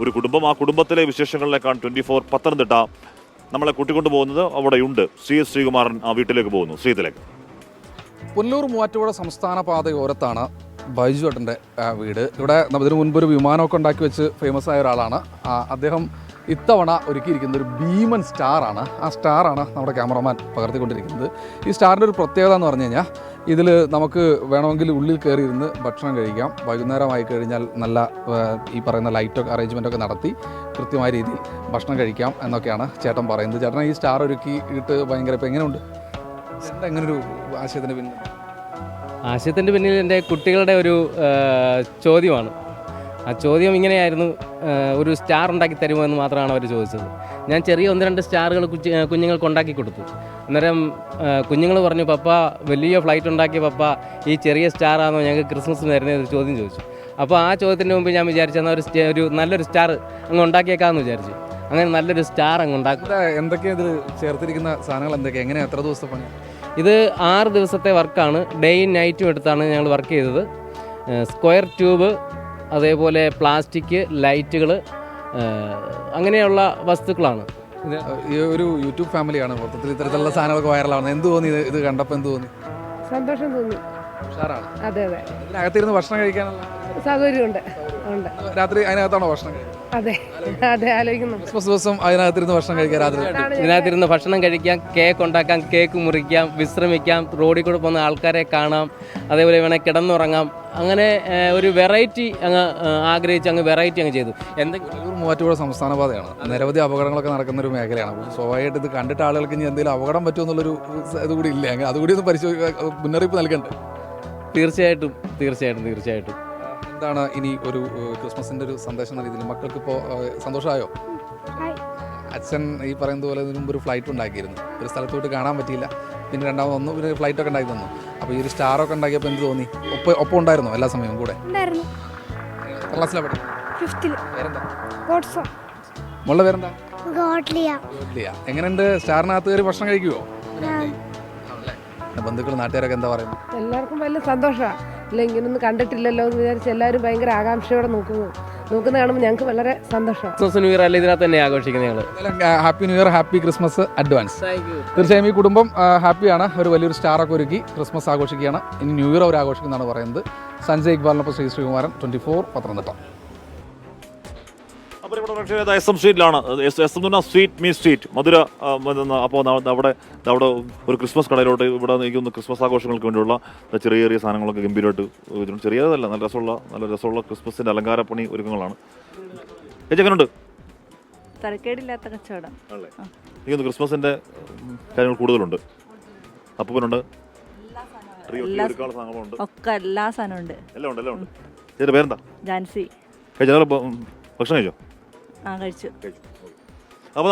ഒരു കുടുംബം. ആ കുടുംബത്തിലെ വിശേഷങ്ങളിലേക്കാണ് 24 പത്തനംതിട്ട നമ്മളെ കൂട്ടിക്കൊണ്ടു പോകുന്നത്. അവിടെയുണ്ട് ശ്രീകുമാരൻ ആ വീട്ടിലേക്ക് പോകുന്നു. ശ്രീത്തിലേക്ക്. പുനലൂർ മൂവാറ്റുപുഴ സംസ്ഥാന പാതയോരത്താണ് ബൈജു ഏട്ടൻ്റെ വീട്. ഇവിടെ ഇതിനു മുൻപ് ഒരു വിമാനമൊക്കെ ഉണ്ടാക്കി വെച്ച് ഫേമസ് ആയ ഒരാളാണ് അദ്ദേഹം. ഇത്തവണ ഒരുക്കിയിരിക്കുന്നത് ഒരു ഭീമൻ സ്റ്റാറാണ്. ആ സ്റ്റാറാണ് നമ്മുടെ ക്യാമറമാൻ പകർത്തിക്കൊണ്ടിരിക്കുന്നത്. ഈ സ്റ്റാറിൻ്റെ ഒരു പ്രത്യേകത എന്ന് പറഞ്ഞു കഴിഞ്ഞാൽ ഇതിൽ നമുക്ക് വേണമെങ്കിൽ ഉള്ളിൽ കയറി ഇരുന്ന് ഭക്ഷണം കഴിക്കാം. വൈകുന്നേരമായി കഴിഞ്ഞാൽ നല്ല ഈ പറയുന്ന ലൈറ്റൊക്കെ അറേഞ്ച്മെൻറ്റൊക്കെ നടത്തി കൃത്യമായ രീതിയിൽ ഭക്ഷണം കഴിക്കാം എന്നൊക്കെയാണ് ചേട്ടൻ പറയുന്നത്. ചേട്ടൻ ഈ സ്റ്റാർ ഒരുക്കിയിട്ട് ഭയങ്കര ഇപ്പം എങ്ങനെയുണ്ട് ചേട്ടൻ? എങ്ങനൊരു ആശയത്തിൻ്റെ പിന്നിൽ? ആശയത്തിൻ്റെ പിന്നിൽ എൻ്റെ കുട്ടികളുടെ ഒരു ചോദ്യമാണ്. ആ ചോദ്യം ഇങ്ങനെയായിരുന്നു, ഒരു സ്റ്റാർ ഉണ്ടാക്കി തരുമോ എന്ന് മാത്രമാണ് അവർ ചോദിച്ചത്. ഞാൻ ചെറിയ 1-2 സ്റ്റാറുകൾ കുഞ്ഞുങ്ങൾക്ക് ഉണ്ടാക്കി കൊടുത്തു. അന്നേരം കുഞ്ഞുങ്ങൾ പറഞ്ഞു, പപ്പ വലിയ ഫ്ലൈറ്റ് ഉണ്ടാക്കിയ പപ്പ ഈ ചെറിയ സ്റ്റാറാണോ ഞങ്ങൾക്ക് ക്രിസ്മസിന് തരുന്നതെന്ന് ചോദ്യം ചോദിച്ചു. അപ്പോൾ ആ ചോദ്യത്തിൻ്റെ മുമ്പ് ഞാൻ വിചാരിച്ചു എന്നാൽ ഒരു നല്ലൊരു സ്റ്റാർ അങ്ങ് ഉണ്ടാക്കിയേക്കാമെന്ന് വിചാരിച്ചു. അങ്ങനെ നല്ലൊരു സ്റ്റാർ അങ്ങ് ഉണ്ടാക്കി. എന്തൊക്കെയാണ് ഇതിൽ ചേർത്തിരിക്കുന്ന സാധനങ്ങൾ? എന്തൊക്കെയാണ്? എങ്ങനെ എത്ര ദിവസത്തെ പണി? ഇത് 6 ദിവസത്തെ വർക്കാണ്. ഡേയും നൈറ്റും എടുത്താണ് ഞങ്ങൾ വർക്ക് ചെയ്തത്. സ്ക്വയർ ട്യൂബ്, അതേപോലെ പ്ലാസ്റ്റിക്, ലൈറ്റുകൾ, അങ്ങനെയുള്ള വസ്തുക്കളാണ്. ഈ ഒരു യൂട്യൂബ് ഫാമിലിയാണ് മൊത്തത്തിൽ ഇത്തരത്തിലുള്ള സാധനങ്ങളൊക്കെ വൈറലാവുന്നത്. എന്ത് തോന്നി ഇത് കണ്ടപ്പോൾ? എന്ത് തോന്നി? സന്തോഷം തോന്നി. ഉഷാറാണ്. അതെ അതെ. ഇതിനകത്തിരുന്ന് ഭക്ഷണം കഴിക്കാനുള്ള സൗകര്യമുണ്ട്. ഉണ്ട്. രാത്രി അതിനകത്താണോ ഭക്ഷണം കഴിക്കുന്നത്? അതെ അതെ, ആലോചിക്കുന്നു. ക്രിസ്മസ് ദിവസം അതിനകത്തിരുന്ന് ഭക്ഷണം കഴിക്കാം. രാത്രി ഇതിനകത്തിരുന്ന് ഭക്ഷണം കഴിക്കാം, കേക്ക് ഉണ്ടാക്കാം, കേക്ക് മുറിക്കാം, വിശ്രമിക്കാം, റോഡിൽ കൂടെ പോകുന്ന ആൾക്കാരെ കാണാം, അതേപോലെ വേണേൽ കിടന്നുറങ്ങാം. അങ്ങനെ ഒരു വെറൈറ്റി അങ്ങ് ആഗ്രഹിച്ച് അങ്ങ് വെറൈറ്റി അങ്ങ് ചെയ്തു. എന്തെങ്കിലും മൂവാറ്റുപുഴ സംസ്ഥാന പാതയാണ്, നിരവധി അപകടങ്ങളൊക്കെ നടക്കുന്ന ഒരു മേഖലയാണ്. അപ്പോൾ സ്വാഭാവികമായിട്ട് ഇത് കണ്ടിട്ട് ആളുകൾക്ക് ഇനി എന്തെങ്കിലും അപകടം പറ്റുമെന്നുള്ളൊരു ഇതുകൂടി ഇല്ല, അങ്ങനെ അതുകൂടി ഒന്ന് മുന്നറിയിപ്പ് നൽകണ്ടേ? തീർച്ചയായിട്ടും തീർച്ചയായിട്ടും തീർച്ചയായിട്ടും. എന്താണ് ഇനി ഒരു ക്രിസ്മസിൻ്റെ ഒരു സന്ദേശം നൽകിയതിൽ മക്കൾക്ക് ഇപ്പോൾ സന്തോഷമായോ? അച്ഛൻ ഈ പറയുന്നത് പോലെ ഇതിനു മുമ്പ് ഒരു ഫ്ലൈറ്റ് ഉണ്ടാക്കിയിരുന്നു, ഒരു സ്ഥലത്തോട്ട് കാണാൻ പറ്റിയില്ല, പിന്നെ രണ്ടാമതൊന്നും പിന്നെ ഫ്ലൈറ്റൊക്കെ ഉണ്ടാക്കി തന്നു. അപ്പോൾ ഈ ഒരു സ്റ്റാറൊക്കെ ഉണ്ടാക്കിയപ്പോൾ എന്ത് തോന്നി? ഒപ്പം ഉണ്ടായിരുന്നോ എല്ലാ സമയവും കൂടെ? ക്ലാസ്സിലാണ് പഠിക്കുന്നത്. പേരെന്താ? മോളുടെ പേരെന്താ? എങ്ങനെയുണ്ട്? സ്റ്റാറിനകത്ത് കയറി ഭക്ഷണം കഴിക്കുമോ? ബന്ധുക്കൾ നാട്ടുകാരൊക്കെ എന്താ പറയുന്നത്? എല്ലാവർക്കും വലിയ സന്തോഷമാണ്. ഇല്ല, ഇങ്ങനൊന്നും കണ്ടിട്ടില്ലല്ലോ എന്ന് വിചാരിച്ച് എല്ലാവരും ഭയങ്കര ആകാംക്ഷയോടെ നോക്കുന്ന കാണുമ്പോൾ ഞങ്ങൾക്ക് വളരെ സന്തോഷമാണ്. ക്രിസ്മസ് ന്യൂ ഇയർ അല്ല ഇതിനകത്ത് തന്നെ ആഘോഷിക്കുന്നത് ഞങ്ങൾ. Happy new year, happy Christmas advance. തീർച്ചയായും ഈ കുടുംബം ഹാപ്പിയാണ്. ഒരു വലിയൊരു സ്റ്റാറൊക്കെ ഒരുക്കി ക്രിസ്മസ് ആഘോഷിക്കുകയാണ്. ഇനി ന്യൂ ഇയർ അവർ ആഘോഷിക്കുന്നതാണ് പറയുന്നത്. സഞ്ജയ് ഇക്ബാലിനൊപ്പം ശ്രീകുമാരൻ, 24 പത്തനംതിട്ട. അപ്പോൾ ഇവിടെ പക്ഷേ SM സ്ട്രീറ്റിലാണ്. SM എന്ന് പറഞ്ഞാൽ സ്വീറ്റ് മീ സ്ട്രീറ്റ്, മധുര. അപ്പോൾ അവിടെ ഒരു ക്രിസ്മസ് കടയിലോട്ട് ഇവിടെ എനിക്കൊന്ന് ക്രിസ്മസ് ആഘോഷങ്ങൾക്ക് വേണ്ടിയുള്ള ചെറിയ ചെറിയ സാധനങ്ങളൊക്കെ ഗംഭീരമായിട്ട് ചെറിയതല്ല, നല്ല രസമുള്ള ക്രിസ്മസിൻ്റെ അലങ്കാരപ്പണി ഒരുക്കങ്ങളാണ്. എങ്ങനെയുണ്ട്? തരക്കേടില്ലാത്ത കച്ചവടം. എനിക്കൊന്ന് ക്രിസ്മസിൻ്റെ കാര്യങ്ങൾ കൂടുതലുണ്ട്. അപ്പൂപ്പനുണ്ട്, ഒക്കെ എല്ലാ സാധനവും ഉണ്ട്. എല്ലാം ഉണ്ട്. ഇതിൻ്റെ പേരെന്താ? ജാൻസി. ഭക്ഷണം കഴിച്ചോ? കഴിച്ചു. അപ്പോൾ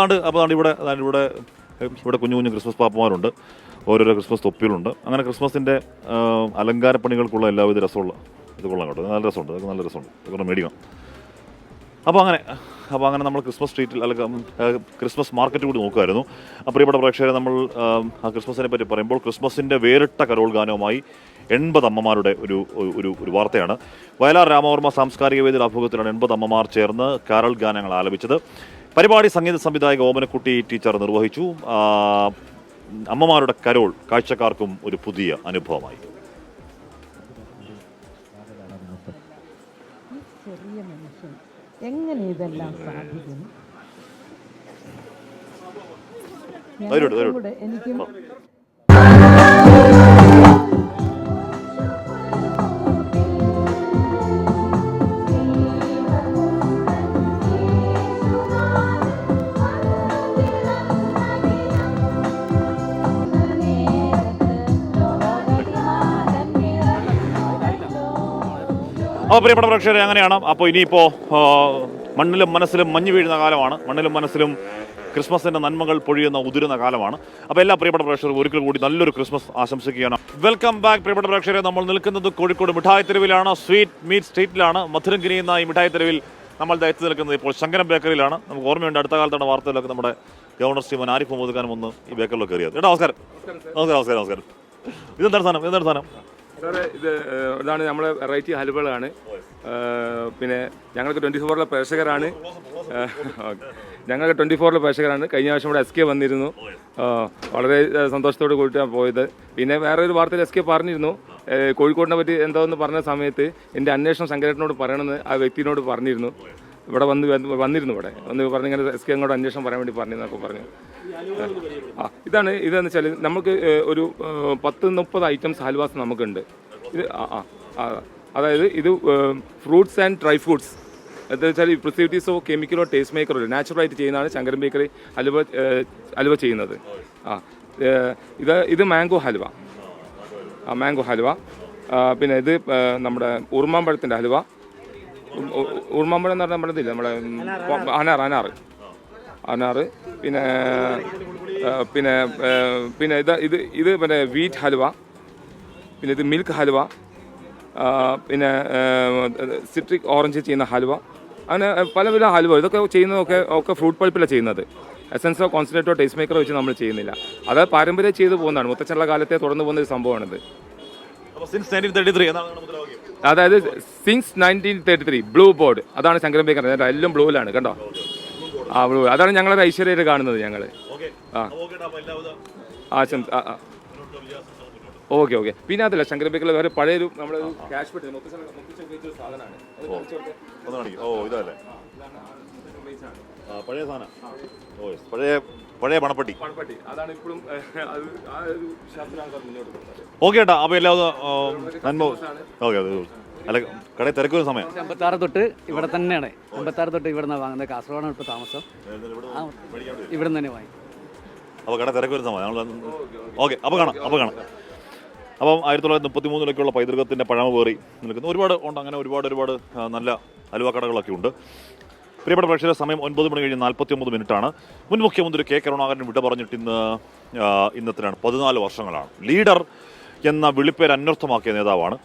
ഇവിടെ കുഞ്ഞു ക്രിസ്മസ് പാപ്പന്മാരുണ്ട്, ഓരോരോ ക്രിസ്മസ് തൊപ്പികളുണ്ട്. അങ്ങനെ ക്രിസ്മസിൻ്റെ അലങ്കാരപ്പണികൾക്കുള്ള എല്ലാവിധ രസമുള്ള ഇത് കൊള്ളാം കേട്ടോ. നല്ല രസമുണ്ട്, അതൊക്കെ നല്ല രസമുണ്ട്, ഇതൊക്കെ മേടിക്കണം. അപ്പോൾ അങ്ങനെ നമ്മൾ ക്രിസ്മസ് സ്ട്രീറ്റിൽ അല്ലെങ്കിൽ ക്രിസ്മസ് മാർക്കറ്റ് കൂടി നോക്കുമായിരുന്നു. അപ്പോൾ ഇവിടെ പ്രേക്ഷകരെ നമ്മൾ ആ ക്രിസ്മസിനെ പറ്റി പറയുമ്പോൾ ക്രിസ്മസിൻ്റെ വേറിട്ട കരോൾ ഗാനവുമായി 80 അമ്മമാരുടെ ഒരു വാർത്തയാണ്. വയലാർ രാമവർമ്മ സാംസ്കാരിക വേദിയുടെ ആഭിമുഖ്യത്തിലാണ് 80 അമ്മമാർ ചേർന്ന് കാരൽ ഗാനങ്ങൾ ആലപിച്ചത്. പരിപാടി സംഗീത സംവിധായക ഓമനക്കുട്ടി ടീച്ചർ നിർവഹിച്ചു. അമ്മമാരുടെ കരോൾ കാഴ്ചക്കാർക്കും ഒരു പുതിയ അനുഭവമായി. എങ്ങനെ ഇതെല്ലാം സാധിക്കും? എനിക്കും അപ്പോൾ പ്രിയപ്പെട്ട പ്രേക്ഷകരെ അങ്ങനെയാണ്. അപ്പോൾ ഇനിയിപ്പോൾ മണ്ണിലും മനസ്സിലും മഞ്ഞ് വീഴുന്ന കാലമാണ്. മണ്ണിലും മനസ്സിലും ക്രിസ്മസിൻ്റെ നന്മകൾ പൊഴിയുന്ന ഉതിരുന്ന കാലമാണ്. അപ്പോൾ എല്ലാ പ്രിയപ്പെട്ട പ്രേക്ഷകർക്കും ഒരിക്കൽ കൂടി നല്ലൊരു ക്രിസ്മസ് ആശംസിക്കുകയാണ്. വെൽക്കം ബാക്ക് പ്രിയപ്പെട്ട പ്രേക്ഷകരെ. നമ്മൾ നിൽക്കുന്നത് കോഴിക്കോട് മിഠായി തെരുവിലാണ്, സ്വീറ്റ് മീറ്റ് സ്ട്രീറ്റിലാണ്. മധുരം കിനിയുന്ന ഈ മിഠായി തെരുവിൽ നമ്മൾ എത്തി നിൽക്കുന്നത് ഇപ്പോൾ ശങ്കരം ബേക്കറിയിലാണ്. നമുക്ക് ഓർമ്മയുണ്ട്, അടുത്ത കാലത്താണ് വാർത്തയിലൊക്കെ നമ്മുടെ ഗവർണർ ശ്രീമാൻ ആരിഫ് മുഹമ്മദ് ഖാൻ ഒന്ന് ഈ ബേക്കറിലൊക്കെ കയറിയത്. ചേട്ടാ നമസ്കാരം. നമസ്കാരം. ഇതെന്താണ് സാധനം? സാറേ, ഇതാണ് നമ്മുടെ വെറൈറ്റി ഹലുവകളാണ്. പിന്നെ ഞങ്ങൾക്ക് 24-ലെ പ്രേക്ഷകരാണ്. ഞങ്ങൾക്ക് 24-ലെ പ്രേക്ഷകരാണ്. കഴിഞ്ഞ പ്രാവശ്യം ഇവിടെ SK വന്നിരുന്നു. വളരെ സന്തോഷത്തോട് കൂടിയിട്ടാണ് പോയത്. പിന്നെ വേറൊരു വാർത്തയിൽ SK പറഞ്ഞിരുന്നു, കോഴിക്കോടിനെ പറ്റി എന്തോന്ന് പറഞ്ഞ സമയത്ത് എൻ്റെ അന്വേഷണം ശങ്കരേട്ടനോട് പറയണമെന്ന് ആ വ്യക്തിനോട് പറഞ്ഞിരുന്നു. ഇവിടെ വന്നിരുന്നു. ഇവിടെ ഒന്ന് പറഞ്ഞിങ്ങനെ SK അങ്ങോട്ട് അന്വേഷണം പറയാൻ വേണ്ടി പറഞ്ഞെന്നൊക്കെ പറഞ്ഞു. ഇതെന്ന് വെച്ചാൽ നമുക്ക് ഒരു 10-30 ഐറ്റംസ് ഹൽവാസ് നമുക്കുണ്ട്. ഇത് അതായത് ഇത് ഫ്രൂട്ട്സ് ആൻഡ് ഡ്രൈ ഫ്രൂട്ട്സ്. എന്താ വെച്ചാൽ പ്രിസർവേറ്റീവ്സോ കെമിക്കലോ ടേസ്റ്റ് മേക്കറോ ഇല്ല, നാച്ചുറലായിട്ട് ചെയ്യുന്നതാണ് ശങ്കരൻ ബേക്കറി ഹലുവ ചെയ്യുന്നത്. ഇത് മാംഗോ ഹലുവ. പിന്നെ ഇത് നമ്മുടെ ഉറുമാമ്പഴത്തിൻ്റെ ഹലുവ. ഉറുമാമ്പഴം എന്ന് പറഞ്ഞാൽ നമ്മുടെ ഇതില്ല, നമ്മുടെ അനാറ്. പിന്നെ ഇത് പിന്നെ വീറ്റ് ഹലുവ. പിന്നെ ഇത് മിൽക്ക് ഹലുവ. പിന്നെ സിട്രിക് ഓറഞ്ച് ചെയ്യുന്ന ഹലുവ. അങ്ങനെ പല ഹലുവ. ഇതൊക്കെ ചെയ്യുന്നതൊക്കെ ഫ്രൂട്ട് പൾപ്പിലാണ് ചെയ്യുന്നത്. എസൻസോ കോൺസെൻട്രേറ്റോ ടേസ്റ്റ് മേക്കറോ വെച്ച് നമ്മൾ ചെയ്യുന്നില്ല. അത് പാരമ്പര്യം ചെയ്തു പോകുന്നതാണ്. മുത്തച്ഛനുള്ള കാലത്തെ തുടർന്ന് പോകുന്ന ഒരു സംഭവമാണിത്. അതായത് സിൻസ് 1933 ബ്ലൂ ബോർഡ്. അതാണ് ശങ്കരൻ ബേക്കറി. എല്ലാം ബ്ലൂവിലാണ്, കണ്ടോ? ബ്ലൂ. അതാണ് ഞങ്ങളൊരു ഐശ്വര്യമായിട്ട് കാണുന്നത് ഞങ്ങൾ. Okay okay. പിന്നെ അതല്ല ശങ്കരബേക്കറിൽ വേറെ പഴയൊരു നമ്മുടെ ഒരു ക്യാഷ് പെട്ടി ഉപയോഗിച്ചൊരു സാധനമാണ്. ഇതല്ലേ പഴയ സാധനം. പഴയ പണപ്പെട്ടി. അതാണ് ഇപ്പോഴും ആ ഒരു ശാസ്ത്രമാണ് മുന്നോട്ട് പോകുന്നത്. ഓക്കെ ഏട്ടാ, അപ്പോൾ എല്ലാവരും ഓക്കെ. അല്ല കടയിൽ തിരക്കൊരു സമയം 56 തൊട്ട് ഇവിടെ തന്നെയാണ്. 56 തൊട്ട് ഇവിടെ നിന്നാണ് വാങ്ങുന്നത്. കാസർഗോഡാണ് ഇപ്പോൾ താമസം. ഇവിടെ നിന്ന് തന്നെ വാങ്ങി. അപ്പോൾ കട തിരക്കൊരു സമയം ഞങ്ങൾ ഓക്കെ. അപ്പോൾ കാണാം. അപ്പം 1933 പൈതൃകത്തിൻ്റെ പഴമ പേറി നിൽക്കുന്ന ഒരുപാട് ഉണ്ട്. അങ്ങനെ ഒരുപാട് നല്ല ഹലുവ കടകളൊക്കെ ഉണ്ട്. പ്രിയപ്പെട്ട പ്രേക്ഷകരെ, സമയം 9 മണി കഴിഞ്ഞ് 49 മിനിറ്റാണ്. മുൻ മുഖ്യമന്ത്രി കെ കരുണാകരൻ വിട പറഞ്ഞിട്ട് ഇന്നത്തിനാണ് 14 വർഷങ്ങളാണ്. ലീഡർ എന്ന വിളിപ്പേര് അന്വർത്ഥമാക്കിയ നേതാവാണ്.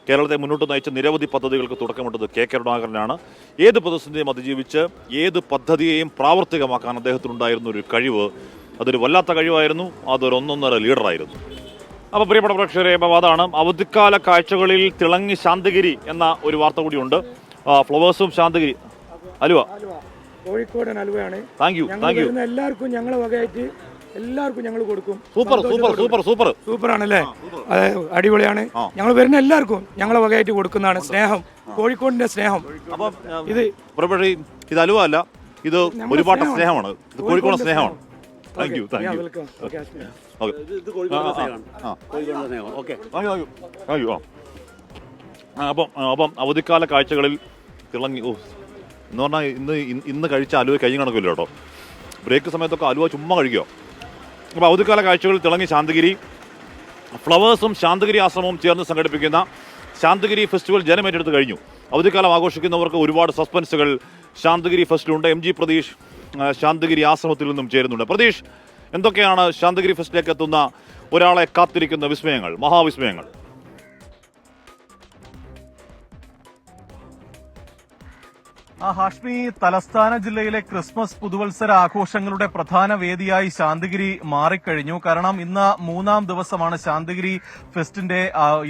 കേരളത്തെ മുന്നോട്ട് നയിച്ച നിരവധി പദ്ധതികൾക്ക് തുടക്കമിട്ടത് കെ കരുണാകരനാണ്. ഏത് പ്രതിസന്ധിയും അതിജീവിച്ച് ഏത് പദ്ധതിയെയും പ്രാവർത്തികമാക്കാൻ അദ്ദേഹത്തിനുണ്ടായിരുന്ന ഒരു കഴിവ്, അതൊരു വല്ലാത്ത കഴിവായിരുന്നു. അതൊരു ഒന്നൊന്നര ലീഡറായിരുന്നു. അപ്പോൾ പ്രിയപ്പെട്ട പ്രേക്ഷകരെ, അപ്പോൾ അതാണ് അവധിക്കാല കാഴ്ചകളിൽ തിളങ്ങി ശാന്തഗിരി എന്ന ഒരു വാർത്ത കൂടിയുണ്ട്. ഫ്ലവേഴ്സും ശാന്തഗിരി ഹലുവ, കോഴിക്കോടൻ ഹലുവയാണ്. Thank you. എല്ലാവർക്കും ഞങ്ങളെ വകയായിട്ട് എല്ലാവർക്കും ഞങ്ങൾ കൊടുക്കും. സൂപ്പർ ആണല്ലേ? അടിപൊളിയാണ്. ഞങ്ങൾ വരുന്ന എല്ലാവർക്കും ഞങ്ങളെ വകയായിട്ട് കൊടുക്കുന്നതാണ്. സ്നേഹം, കോഴിക്കോടിന്റെ സ്നേഹം. ഇത് ഹലുവ അല്ല, ഇത് ഒരുപാട് സ്നേഹമാണ്. ഇത് കോഴിക്കോട് സ്നേഹമാണ്. Thank you. അപ്പം അവധിക്കാല കാഴ്ചകളിൽ തിളങ്ങി എന്ന് പറഞ്ഞാൽ ഇന്ന് കഴിച്ച അലുവ കഴിഞ്ഞ് കണക്കില്ല കേട്ടോ. ബ്രേക്ക് സമയത്തൊക്കെ അലുവ ചുമ്മാ കഴിക്കുക. അപ്പോൾ അവധിക്കാല കാഴ്ചകളിൽ തിളങ്ങി ശാന്തഗിരി. ഫ്ലവേഴ്സും ശാന്തഗിരി ആശ്രമവും ചേർന്ന് സംഘടിപ്പിക്കുന്ന ശാന്തഗിരി ഫെസ്റ്റിവൽ ജനമേറ്റെടുത്ത് കഴിഞ്ഞു. അവധിക്കാലം ആഘോഷിക്കുന്നവർക്ക് ഒരുപാട് സസ്പെൻസുകൾ ശാന്തഗിരി ഫെസ്റ്റിലുണ്ട്. MG പ്രതീഷ് ശാന്തഗിരി ആശ്രമത്തിൽ നിന്നും ചേരുന്നുണ്ട്. പ്രതീഷ്, എന്തൊക്കെയാണ് ശാന്തഗിരി ഫെസ്റ്റിലേക്ക് എത്തുന്ന ഒരാളെ കാത്തിരിക്കുന്ന വിസ്മയങ്ങൾ, മഹാവിസ്മയങ്ങൾ? ഹാഷ്മി, തലസ്ഥാന ജില്ലയിലെ ക്രിസ്മസ് പുതുവത്സര ആഘോഷങ്ങളുടെ പ്രധാന വേദിയായി ശാന്തഗിരി മാറിക്കഴിഞ്ഞു. കാരണം ഇന്ന് 3-ാം ദിവസമാണ് ശാന്തഗിരി ഫെസ്റ്റിന്റെ.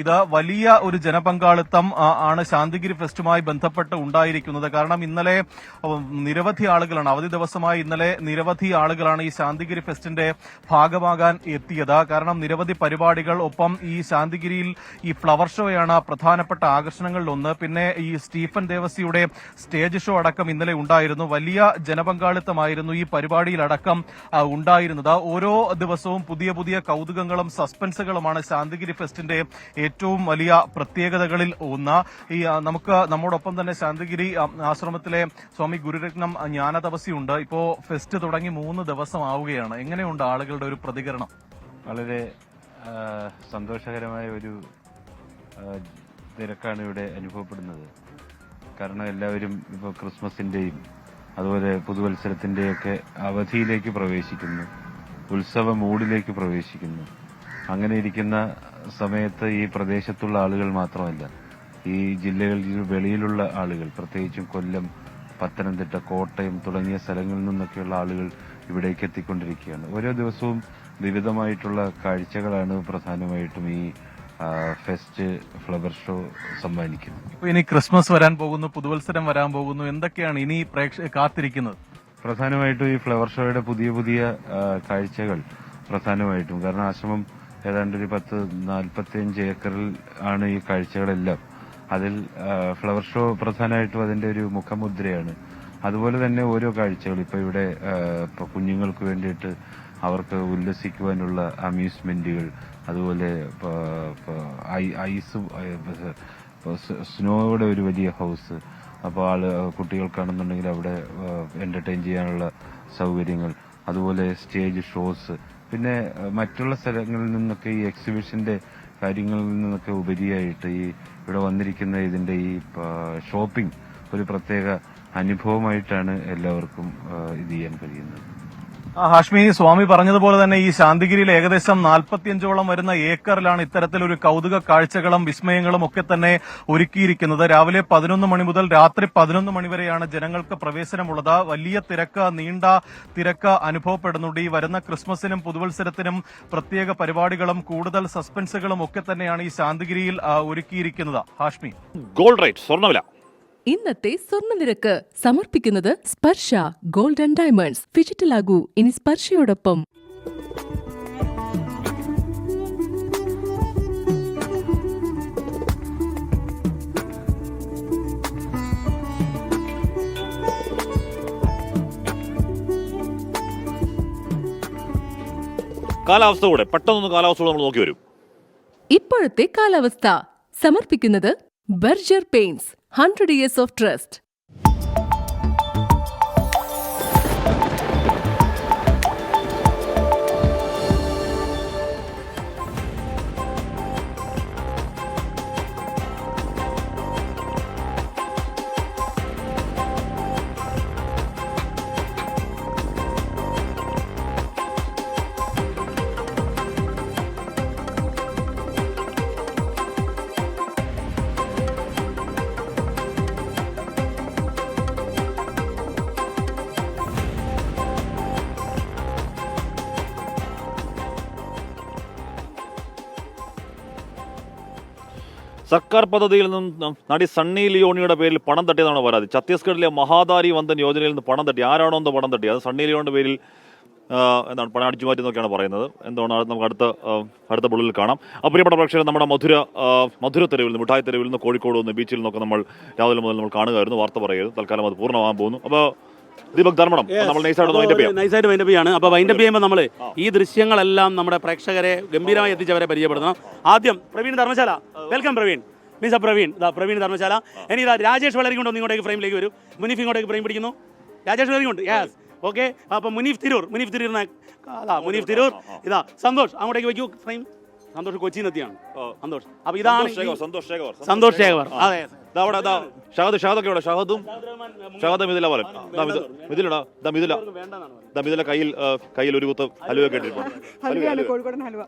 ഇത് വലിയ ഒരു ജനപങ്കാളിത്തം ആണ് ശാന്തഗിരി ഫെസ്റ്റുമായി ബന്ധപ്പെട്ട് ഉണ്ടായിരിക്കുന്നത്. കാരണം ഇന്നലെ നിരവധി ആളുകളാണ്, അവധി ദിവസമായി ഇന്നലെ നിരവധി ആളുകളാണ് ഈ ശാന്തഗിരി ഫെസ്റ്റിന്റെ ഭാഗമാകാൻ എത്തിയത്. കാരണം നിരവധി പരിപാടികൾ, ഒപ്പം ഈ ശാന്തഗിരിയിൽ ഈ ഫ്ലവർ ഷോയാണ് പ്രധാനപ്പെട്ട ആകർഷണങ്ങളിലൊന്ന്. പിന്നെ ഈ സ്റ്റീഫൻ ദേവസിയുടെ സ്റ്റേജ് ഷോ അടക്കം ഇന്നലെ ഉണ്ടായിരുന്നു. വലിയ ജനപങ്കാളിത്തമായിരുന്നു ഈ പരിപാടിയിലടക്കം ഉണ്ടായിരുന്നത്. ഓരോ ദിവസവും പുതിയ കൗതുകങ്ങളും സസ്പെൻസുകളുമാണ് ശാന്തഗിരി ഫെസ്റ്റിന്റെ ഏറ്റവും വലിയ പ്രത്യേകതകളിൽ ഒന്ന്. ഈ നമ്മോടൊപ്പം തന്നെ ശാന്തഗിരി ആശ്രമത്തിലെ സ്വാമി ഗുരുരത്നം ജ്ഞാനതപസ്യുണ്ട്. ഇപ്പോ ഫെസ്റ്റ് തുടങ്ങി 3 ദിവസം ആവുകയാണ്. എങ്ങനെയുണ്ട് ആളുകളുടെ ഒരു പ്രതികരണം? വളരെ സന്തോഷകരമായ ഒരു തിരക്കാണ് ഇവിടെ അനുഭവപ്പെടുന്നത്. കാരണം എല്ലാവരും ഇപ്പോൾ ക്രിസ്മസിൻ്റെയും അതുപോലെ പുതുവത്സരത്തിൻ്റെയൊക്കെ അവധിയിലേക്ക് പ്രവേശിക്കുന്നു, ഉത്സവ മൂഡിലേക്ക് പ്രവേശിക്കുന്നു. അങ്ങനെ ഇരിക്കുന്ന സമയത്ത് ഈ പ്രദേശത്തുള്ള ആളുകൾ മാത്രമല്ല, ഈ ജില്ലകളിൽ വെളിയിലുള്ള ആളുകൾ, പ്രത്യേകിച്ചും കൊല്ലം, പത്തനംതിട്ട, കോട്ടയം തുടങ്ങിയ സ്ഥലങ്ങളിൽ നിന്നൊക്കെയുള്ള ആളുകൾ ഇവിടേക്ക് എത്തിക്കൊണ്ടിരിക്കുകയാണ്. ഓരോ ദിവസവും വിവിധമായിട്ടുള്ള കാഴ്ചകളാണ് പ്രധാനമായിട്ടും ഈ ഫെസ്റ്റ് ഫ്ലവർ ഷോ സമ്മാനിക്കുന്നു. ഇപ്പൊ ഇനി ക്രിസ്മസ് വരാൻ പോകുന്നു, പുതുവത്സരം വരാൻ പോകുന്നു. എന്തൊക്കെയാണ് ഇനി കാത്തിരിക്കുന്നത്? പ്രധാനമായിട്ടും ഈ ഫ്ലവർ ഷോയുടെ പുതിയ കാഴ്ചകൾ പ്രധാനമായിട്ടും. കാരണം ആശ്രമം ഏതാണ്ട് ഒരു 10-45 ഏക്കറിൽ ആണ് ഈ കാഴ്ചകളെല്ലാം. അതിൽ ഫ്ലവർ ഷോ പ്രധാനമായിട്ടും അതിന്റെ ഒരു മുഖമുദ്രയാണ്. അതുപോലെ തന്നെ ഓരോ കാഴ്ചകൾ ഇപ്പൊ ഇവിടെ കുഞ്ഞുങ്ങൾക്ക് വേണ്ടിയിട്ട് അവർക്ക് ഉല്ലസിക്കുവാനുള്ള അമ്യൂസ്മെന്റുകൾ, അതുപോലെ ഐസ് സ്നോയുടെ ഒരു വലിയ ഹൗസ്. അപ്പോൾ കുട്ടികൾക്കാണെന്നുണ്ടെങ്കിൽ അവിടെ എന്റർടൈൻ ചെയ്യാനുള്ള സൗകര്യങ്ങൾ, അതുപോലെ സ്റ്റേജ് ഷോസ്, പിന്നെ മറ്റുള്ള സ്ഥലങ്ങളിൽ നിന്നൊക്കെ ഈ എക്സിബിഷന്റെ കാര്യങ്ങളിൽ നിന്നൊക്കെ ഉപരിയായിട്ട് ഈ ഇവിടെ വന്നിരിക്കുന്ന ഇതിന്റെ ഈ ഷോപ്പിംഗ് ഒരു പ്രത്യേക അനുഭവമായിട്ടാണ് എല്ലാവർക്കും ഇത് ചെയ്യാൻ കഴിയുന്നത്. ഹാഷ്മി, സ്വാമി പറഞ്ഞതുപോലെ തന്നെ ഈ ശാന്തഗിരിയിൽ ഏകദേശം 45ഓളം വരുന്ന ഏക്കറിലാണ് ഇത്തരത്തിലൊരു കൗതുക കാഴ്ചകളും വിസ്മയങ്ങളും ഒക്കെ തന്നെ ഒരുക്കിയിരിക്കുന്നത്. രാവിലെ 11 മണി മുതൽ രാത്രി 11 മണി വരെയാണ് ജനങ്ങൾക്ക് പ്രവേശനമുള്ളത്. വലിയ തിരക്ക്, നീണ്ട തിരക്ക് അനുഭവപ്പെടുന്നുണ്ട്. ഈ വരുന്ന ക്രിസ്മസിനും പുതുവത്സരത്തിനും പ്രത്യേക പരിപാടികളും കൂടുതൽ സസ്പെൻസുകളും ഒക്കെ തന്നെയാണ് ഈ ശാന്തഗിരിയിൽ ഒരുക്കിയിരിക്കുന്നത്. ഹാഷ്മി, ഗോൾഡ് റേറ്റ് സ്വർണ്ണവില. ഇന്നത്തെ സ്വർണ്ണനിരക്ക് സമർപ്പിക്കുന്നത് സ്പർശ ഗോൾഡ് ആൻഡ് ഡയമണ്ട്സ്. ഡിജിറ്റലാകൂ ഇനി സ്പർശയോടൊപ്പം. കാലാവസ്ഥ കൂടെ പെട്ടെന്നൊന്ന് കാലാവസ്ഥ കൂടെ നമ്മൾ നോക്കി വരും. ഇപ്പോഴത്തെ കാലാവസ്ഥ സമർപ്പിക്കുന്നത് Berger paints 100 years of trust. സർക്കാർ പദ്ധതിയിൽ നിന്നും നടി സണ്ണി ലിയോണിയുടെ പേരിൽ പണം തട്ടിയതാണ് പരാതി. ഛത്തീസ്ഗഡിലെ മഹാദാരി വന്ദൻ യോജനയിൽ നിന്ന് പണം തട്ടി. ആരാണോ എന്തോ പണം തട്ടി. അത് സണ്ണി ലിയോണിന്റെ പേരിൽ എന്താണ് പണം അടിച്ചു മാറ്റി എന്നൊക്കെയാണ് പറയുന്നത്. എന്താണ് നമുക്ക് അടുത്ത ബുള്ളിൽ കാണാം. പ്രിയപ്പെട്ട പ്രേക്ഷകർ, നമ്മുടെ മധുര തെരുവിൽ നിന്ന്, മിഠായി തെരുവിൽ നിന്ന്, കോഴിക്കോട് നിന്ന്, ബീച്ചിൽ നിന്നൊക്കെ നമ്മൾ രാവിലെ മുതൽ നമ്മൾ കാണുകയായിരുന്നു. വാർത്ത പറയുന്നത് തൽക്കാലം അത് പൂർണ്ണമാകാൻ പോകുന്നു. അപ്പോൾ ദീപക് ധർമ്മടം നമ്മൾ നൈസായിട്ട് വൈൻഡപ്പ് ചെയ്യാണ്. അപ്പോൾ വൈൻഡപ്പ് ചെയ്യുമ്പോൾ നമ്മൾ ഈ ദൃശ്യങ്ങളെല്ലാം നമ്മുടെ പ്രേക്ഷകരെ ഗംഭീരമായി എത്തിച്ചവരെ പരിചയപ്പെടുത്തണം. ആദ്യം പ്രവീൺ ധർമ്മശാല. വെൽക്കം പ്രവീൺ. മിസ്റ്റർ പ്രവീൺ. പ്രവീൺ ധർമ്മശാല. ഇനി ഇതാ രാജേഷ് വളരെ കൊണ്ട് ഇങ്ങോട്ടേക്ക് ഫ്രെയിമിലേക്ക് വരും. മുനീഫ് ഇങ്ങോട്ടേക്ക് ഫ്രെയിം പിടിക്കുന്നു. രാജേഷ് വളരെ കൊണ്ട് യെസ് ഓക്കെ. അപ്പോൾ മുനീഫ് തിരൂർ ഇതാ സന്തോഷ് അങ്ങോട്ടേക്ക് വയ്ക്കൂ ഫ്രെയിം. സന്തോഷ് കൊച്ചിയിൽ എത്തിയാണ്. സന്തോഷ്. അപ്പോൾ ഇതാണ് സന്തോഷ് ശേഖർ. അതെ മിഥില കയ്യിൽ ഒരു കുത്ത് ഹലുവ കേട്ടിട്ടുണ്ട്. കോഴിക്കോടൻ ഹലുവ.